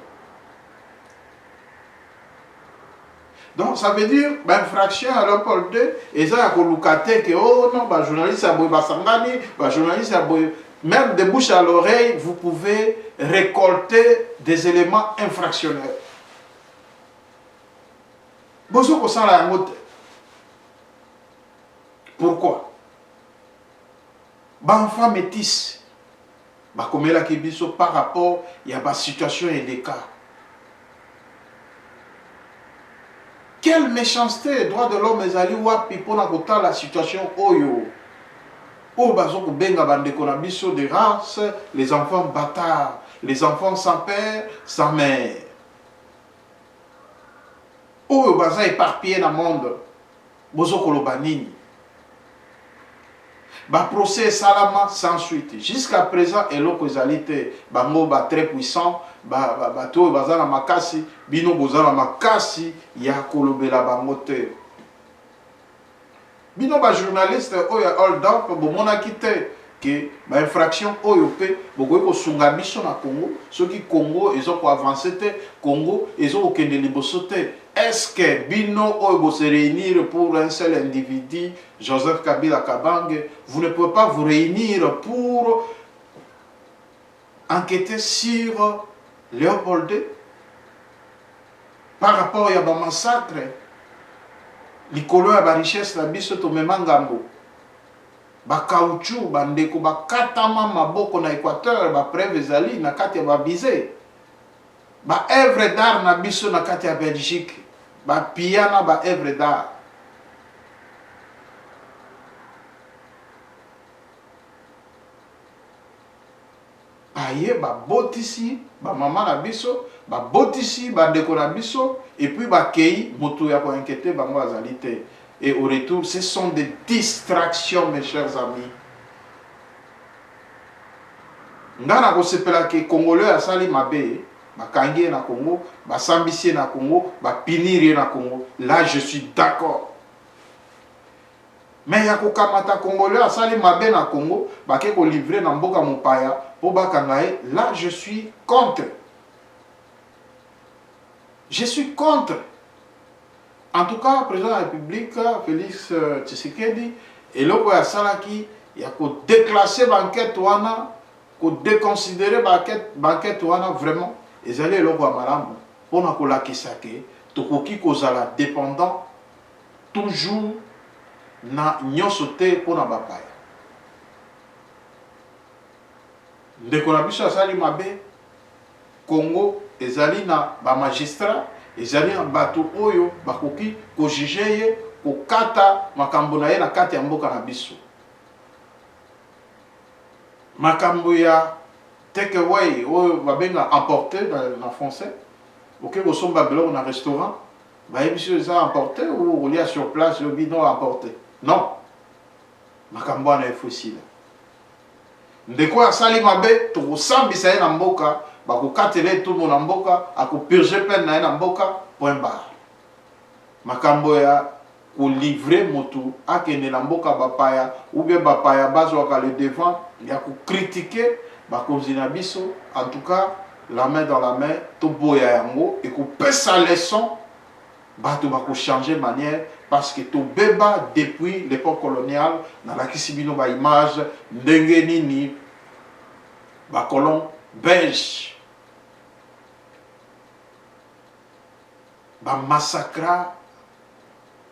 Donc ça veut dire infraction à Léopold II et ça a kolukate que oh non ba journaliste a boy basangani, ba journaliste a boy même de bouche à l'oreille, vous pouvez récolter des éléments infractionnels. Pourquoi? Enfants métis, par rapport à la situation et les cas. Quelle méchanceté, droit de l'homme, ezali wapi pour la situation oyo. O bazoko benga bandeko na biso de race, les enfants bâtards, les enfants sans père, sans mère. Oyo baza éparpillé dans le monde, bozoko lobanini. Ba procès salama sans suite. Jusqu'à présent, eloko ezalite, bango ba très puissant, ba to baza na makasi, bino boza na makasi ya kolobela bango te. Bino ba journaliste oyo hold up bomonaki te que ba infraction oyo pe bokoki kosunga biso na Congo soki Congo ezo ko avancer te Congo ezo kokende liboso te. Est-ce que bino oyo bo se réunir pour un seul individu Joseph Kabila Kabange, vous ne pouvez pas vous réunir pour enquêter sur Léopold II par rapport à un massacre likolo ya ba richesse na biso to memangambo ba caoutchouc bandeko bakatama maboko na Équateur ba preuve ezali na kati ya ba bize ba œuvre d'art na biso na kati ya Belgique ba piana ba œuvre d'art aye ba botisi ba mama na biso ba botisi ba ndeko na biso et puis ba kei moto ya ko inquiéter bango azali te. Et au retour, ce sont des distractions, mes chers amis. Ngana ko sepela ke Congolais asali mabe, ba kangi na Congo, ba sambisi na Congo, ba piniri na Congo. Là, je suis d'accord. Mais ya ko kamata Congolais asali mabe na Congo, ba ke ko livrer na mboka mopaya po ba kangaye. Là, je suis contre. Je suis contre. En tout cas, le président de la République, Félix Tshisekedi, et le roi Salaki, il y a qu'à déclasser l'enquête ouana, qu'à déconsidérer l'enquête ouana vraiment, et d'aller le roi Malam, pour nous la kisake, tout qui kozala dépendant, toujours na nyosote pour na bapaya. Ndeko na biso asali mabe, Congo, ezali na ba magistrat, ezali na bato oyo bakoki ko juger ye ko kata makambo na ye na kati ya mboka na biso. Makambo ya take away oyo babenga emporter dans français. Ok, ko somba biloko na restaurant, ba yebiso eza emporter ou on lia sur place le bidon emporter. Non. Makambo na efosila. Ndeko asali mabe to sambisa ye na mboka bakokatele tout mon mboka akopurger peine na ye na mboka point barre. Makambo ya ko livrer motu akende na mboka bapaya ou bien bapaya bazwaka le devant ya ko critiquer bakonzi na biso. En tout cas, la main dans la main to boya yango et ko pesa leçon bato bako changer manière parce que to beba depuis l'époque coloniale na la kisibino ba image ndenge nini ba colon belge ba massacra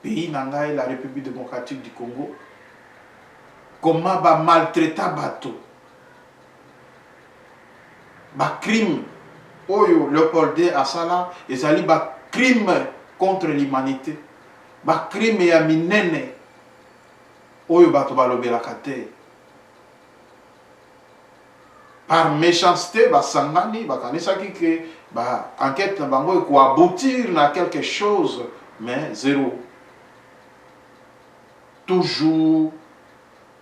pays nangai la République démocratique du Congo, comment ba maltraita bato ba crime oyo Léopold II asala ezali ba crime contre l'humanité, ba crime ya minene oyo bato balobelaka te. Par méchanceté basangani bakanisaki ke ba enquête na bango ko aboutir na quelque chose, mais zéro. Toujours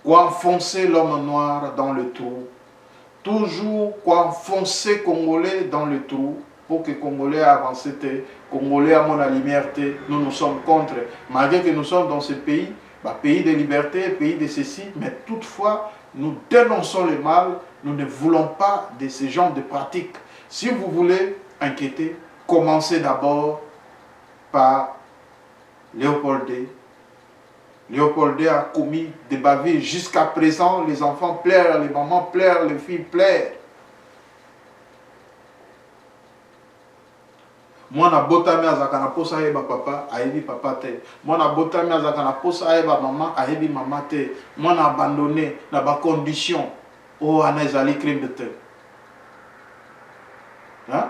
enfoncer l'homme noir dans le trou, toujours enfoncer Congolais dans le trou pour que Congolais avancent, Congolais à la lumière. Nous sommes contre, malgré que nous sommes dans ce pays, pays de liberté, pays de ceci, mais toutefois nous dénonçons le mal. Nous ne voulons pas de ce genre de pratiques. Si vous voulez inquiéter, commencez d'abord par Léopold II. Léopold II a commis des bavures. Jusqu'à présent, les enfants pleurent, les mamans pleurent, les filles pleurent. Moi, na botami azaka na posa eba papa, ayebi papa te. Moi, na botami azaka na posa eba maman, ayebi maman te. Moi, na abandonné, na ba condition. Oh, anazali crime de terre. Hein?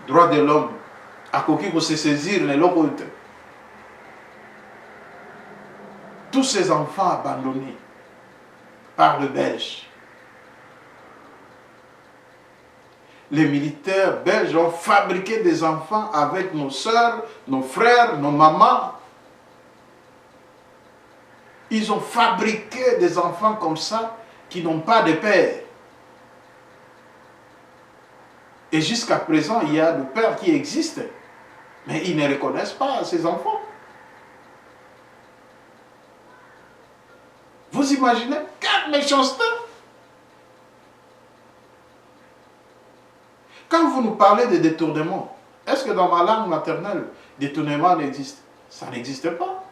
Droit de l'homme. A koki ko se saisir les locaux. Tous ces enfants abandonnés par le Belge. Les militaires belges ont fabriqué des enfants avec nos sœurs, nos frères, nos mamans. Ils ont fabriqué des enfants comme ça qui n'ont pas de père. Et jusqu'à présent, il y a des pères qui existent, mais ils ne reconnaissent pas ces enfants. Vous imaginez? Quelle méchanceté! Quand vous nous parlez de détournement, est-ce que dans ma langue maternelle, détournement n'existe? Ça n'existe pas.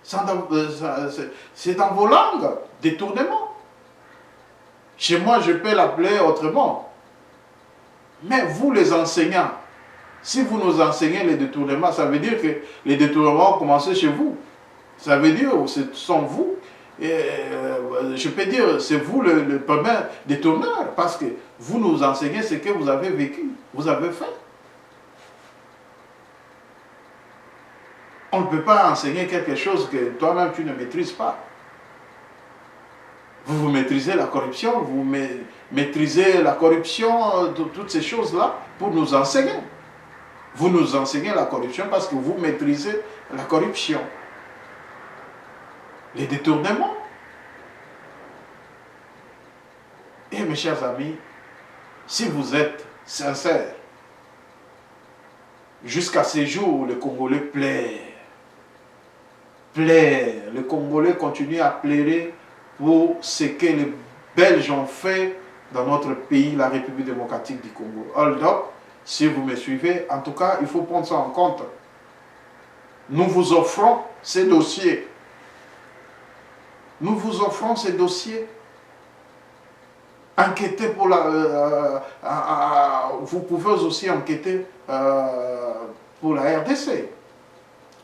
C'est dans vos langues, détournement. Chez moi, je peux l'appeler autrement. Mais vous, les enseignants, si vous nous enseignez les détournements, ça veut dire que les détournements ont commencé chez vous. Ça veut dire que ce sont vous. Je peux dire, c'est vous le premier détourneur, parce que vous nous enseignez ce que vous avez vécu, vous avez fait. On ne peut pas enseigner quelque chose que toi-même tu ne maîtrises pas. Vous maîtrisez la corruption, vous maîtrisez la corruption, toutes ces choses-là, pour nous enseigner. Vous nous enseignez la corruption parce que vous maîtrisez la corruption. Les détournements. Et mes chers amis, si vous êtes sincères, jusqu'à ces jours où le Congolais plaît, le Congolais continue à plairer pour ce que les Belges ont fait dans notre pays, la République démocratique du Congo. Hold up, si vous me suivez, en tout cas, il faut prendre ça en compte. Nous vous offrons ces dossiers. Nous vous offrons ces dossiers. Enquêtez pour la... vous pouvez aussi enquêter pour la RDC,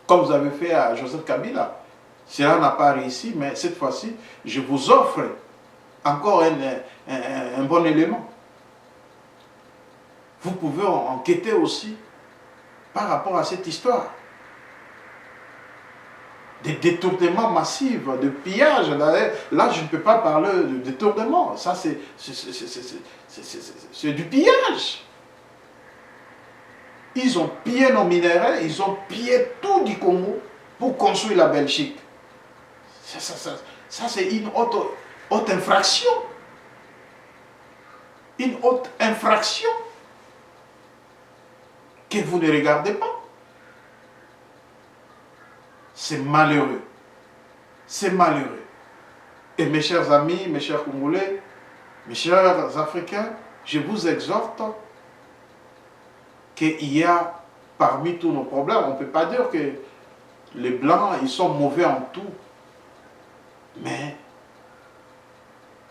comme vous avez fait à Joseph Kabila. Cela n'a pas réussi, mais cette fois-ci, je vous offre encore un bon élément. Vous pouvez enquêter aussi par rapport à cette histoire. Des détournements massifs, de pillage. Là, je ne peux pas parler de détournement. Ça, c'est du pillage. Ils ont pillé nos minéraux, ils ont pillé tout du Congo pour construire la Belgique. Ça c'est une haute infraction. Une haute infraction que vous ne regardez pas. C'est malheureux. C'est malheureux. Et mes chers amis, mes chers Congolais, mes chers Africains, je vous exhorte qu'il y a parmi tous nos problèmes, on ne peut pas dire que les Blancs, ils sont mauvais en tout. Mais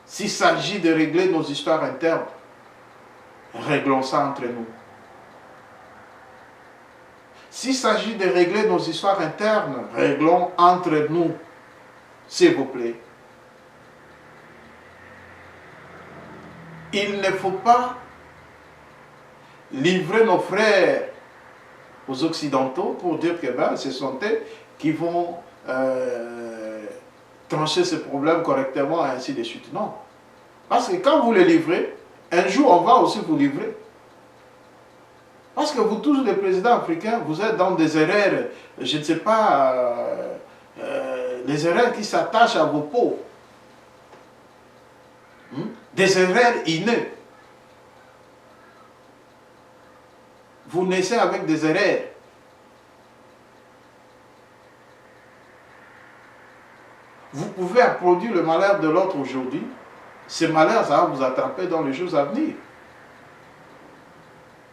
s'il s'agit de régler nos histoires internes, réglons ça entre nous. S'il s'agit de régler nos histoires internes, réglons entre nous, s'il vous plaît. Il ne faut pas livrer nos frères aux Occidentaux pour dire que ben, ce sont eux qui vont trancher ce problème correctement et ainsi de suite. Non. Parce que quand vous les livrez, un jour on va aussi vous livrer. Parce que vous tous les présidents africains, vous êtes dans des erreurs, je ne sais pas, des erreurs qui s'attachent à vos peaux. Des erreurs innées. Vous naissez avec des erreurs. Vous pouvez applaudir le malheur de l'autre aujourd'hui. Ce malheur, ça va vous attraper dans les jours à venir.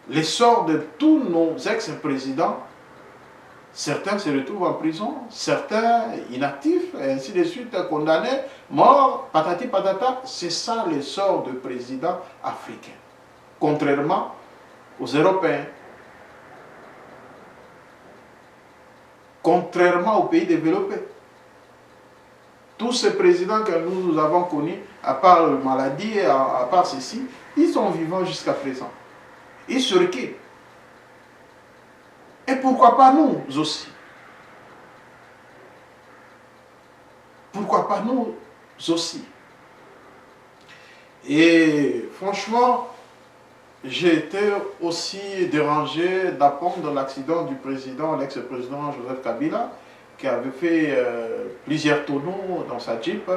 Les sorts de tous nos ex-présidents, certains se retrouvent en prison, certains inactifs, et ainsi de suite, condamnés, morts, patati patata. C'est ça le sort de présidents africains. Contrairement aux Européens. Contrairement aux pays développés. Tous ces présidents que nous avons connus, à part la maladie, à part ceci, ils sont vivants jusqu'à présent. Ils surquent. Et pourquoi pas nous aussi? Pourquoi pas nous aussi? Et franchement, j'ai été aussi dérangé d'apprendre l'accident du président, l'ex-président Joseph Kabila, qui avait fait plusieurs tonneaux dans sa Jeep.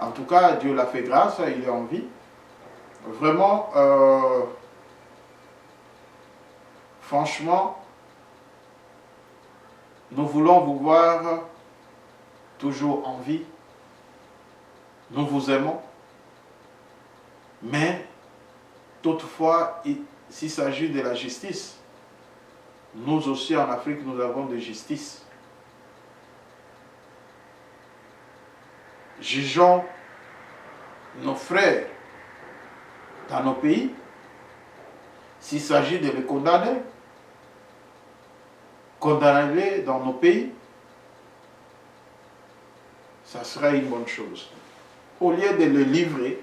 En tout cas, Dieu l'a fait grâce, il est en vie. Vraiment, franchement, nous voulons vous voir toujours en vie. nous vous aimons. Mais, toutefois, s'il s'agit de la justice, nous aussi en Afrique, nous avons de justice. Jugeons nos frères dans nos pays. S'il s'agit de les condamner, condamnez-les dans nos pays, ça serait une bonne chose. Au lieu de les livrer,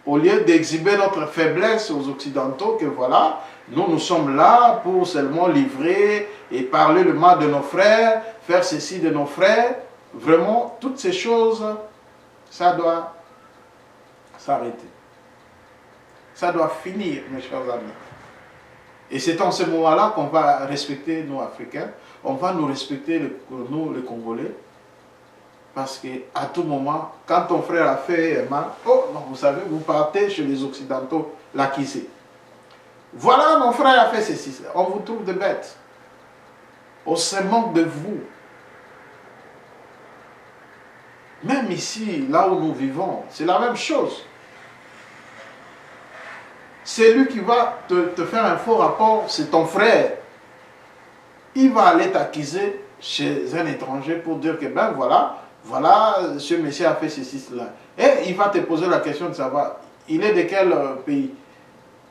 au lieu d'exhiber notre faiblesse aux Occidentaux, que voilà, nous sommes là pour seulement livrer et parler le mal de nos frères, faire ceci de nos frères, vraiment, toutes ces choses, ça doit s'arrêter. Ça doit finir, mes chers amis. Et c'est en ce moment-là qu'on va respecter nos Africains, on va nous respecter, nous les Congolais, parce qu'à tout moment, quand ton frère a fait mal, oh non, vous savez, vous partez chez les Occidentaux l'accuser. Voilà, mon frère a fait ceci, on vous trouve des bêtes. On se manque de vous. Même ici, là où nous vivons, c'est la même chose. C'est lui qui va te faire un faux rapport, c'est ton frère. Il va aller t'accuser chez un étranger pour dire que ben voilà, ce monsieur a fait ceci, cela. Et il va te poser la question de savoir, il est de quel pays?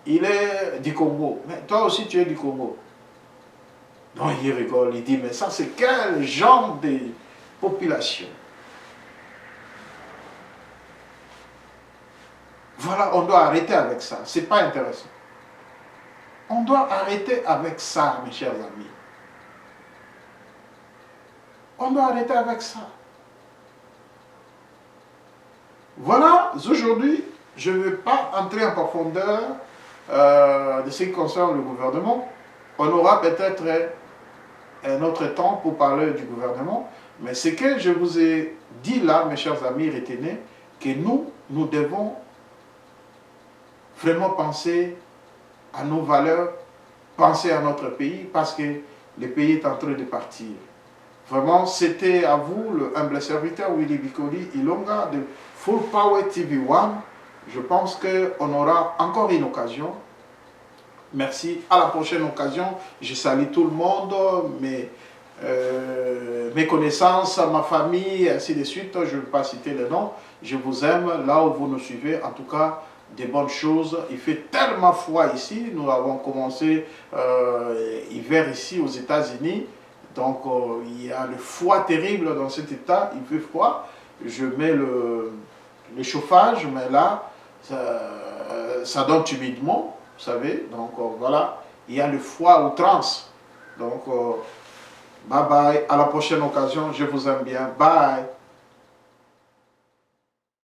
Il est du Congo. Mais toi aussi tu es du Congo. Non, il rigole, il dit, mais ça c'est quel genre de population? Voilà, on doit arrêter avec ça. C'est pas intéressant. On doit arrêter avec ça, mes chers amis. On doit arrêter avec ça. Voilà, aujourd'hui, je ne vais pas entrer en profondeur de ce qui concerne le gouvernement. On aura peut-être un autre temps pour parler du gouvernement. Mais ce que je vous ai dit là, mes chers amis, retenez que nous devons vraiment penser à nos valeurs, penser à notre pays, parce que le pays est en train de partir. Vraiment, c'était à vous, le humble serviteur Willy Bikoli Ilonga de Full Power TV One. Je pense qu'on aura encore une occasion. Merci. À la prochaine occasion. Je salue tout le monde, mes connaissances, ma famille, ainsi de suite. Je ne vais pas citer les noms. Je vous aime là où vous nous suivez. En tout cas, des bonnes choses. Il fait tellement froid ici. Nous avons commencé hiver ici aux États-Unis. Donc, il y a le froid terrible dans cet état. Il fait froid. Je mets le chauffage, mais là, ça donne humidement, vous savez. Donc, voilà. Il y a le froid à outrance. Donc, bye bye. À la prochaine occasion. Je vous aime bien. Bye.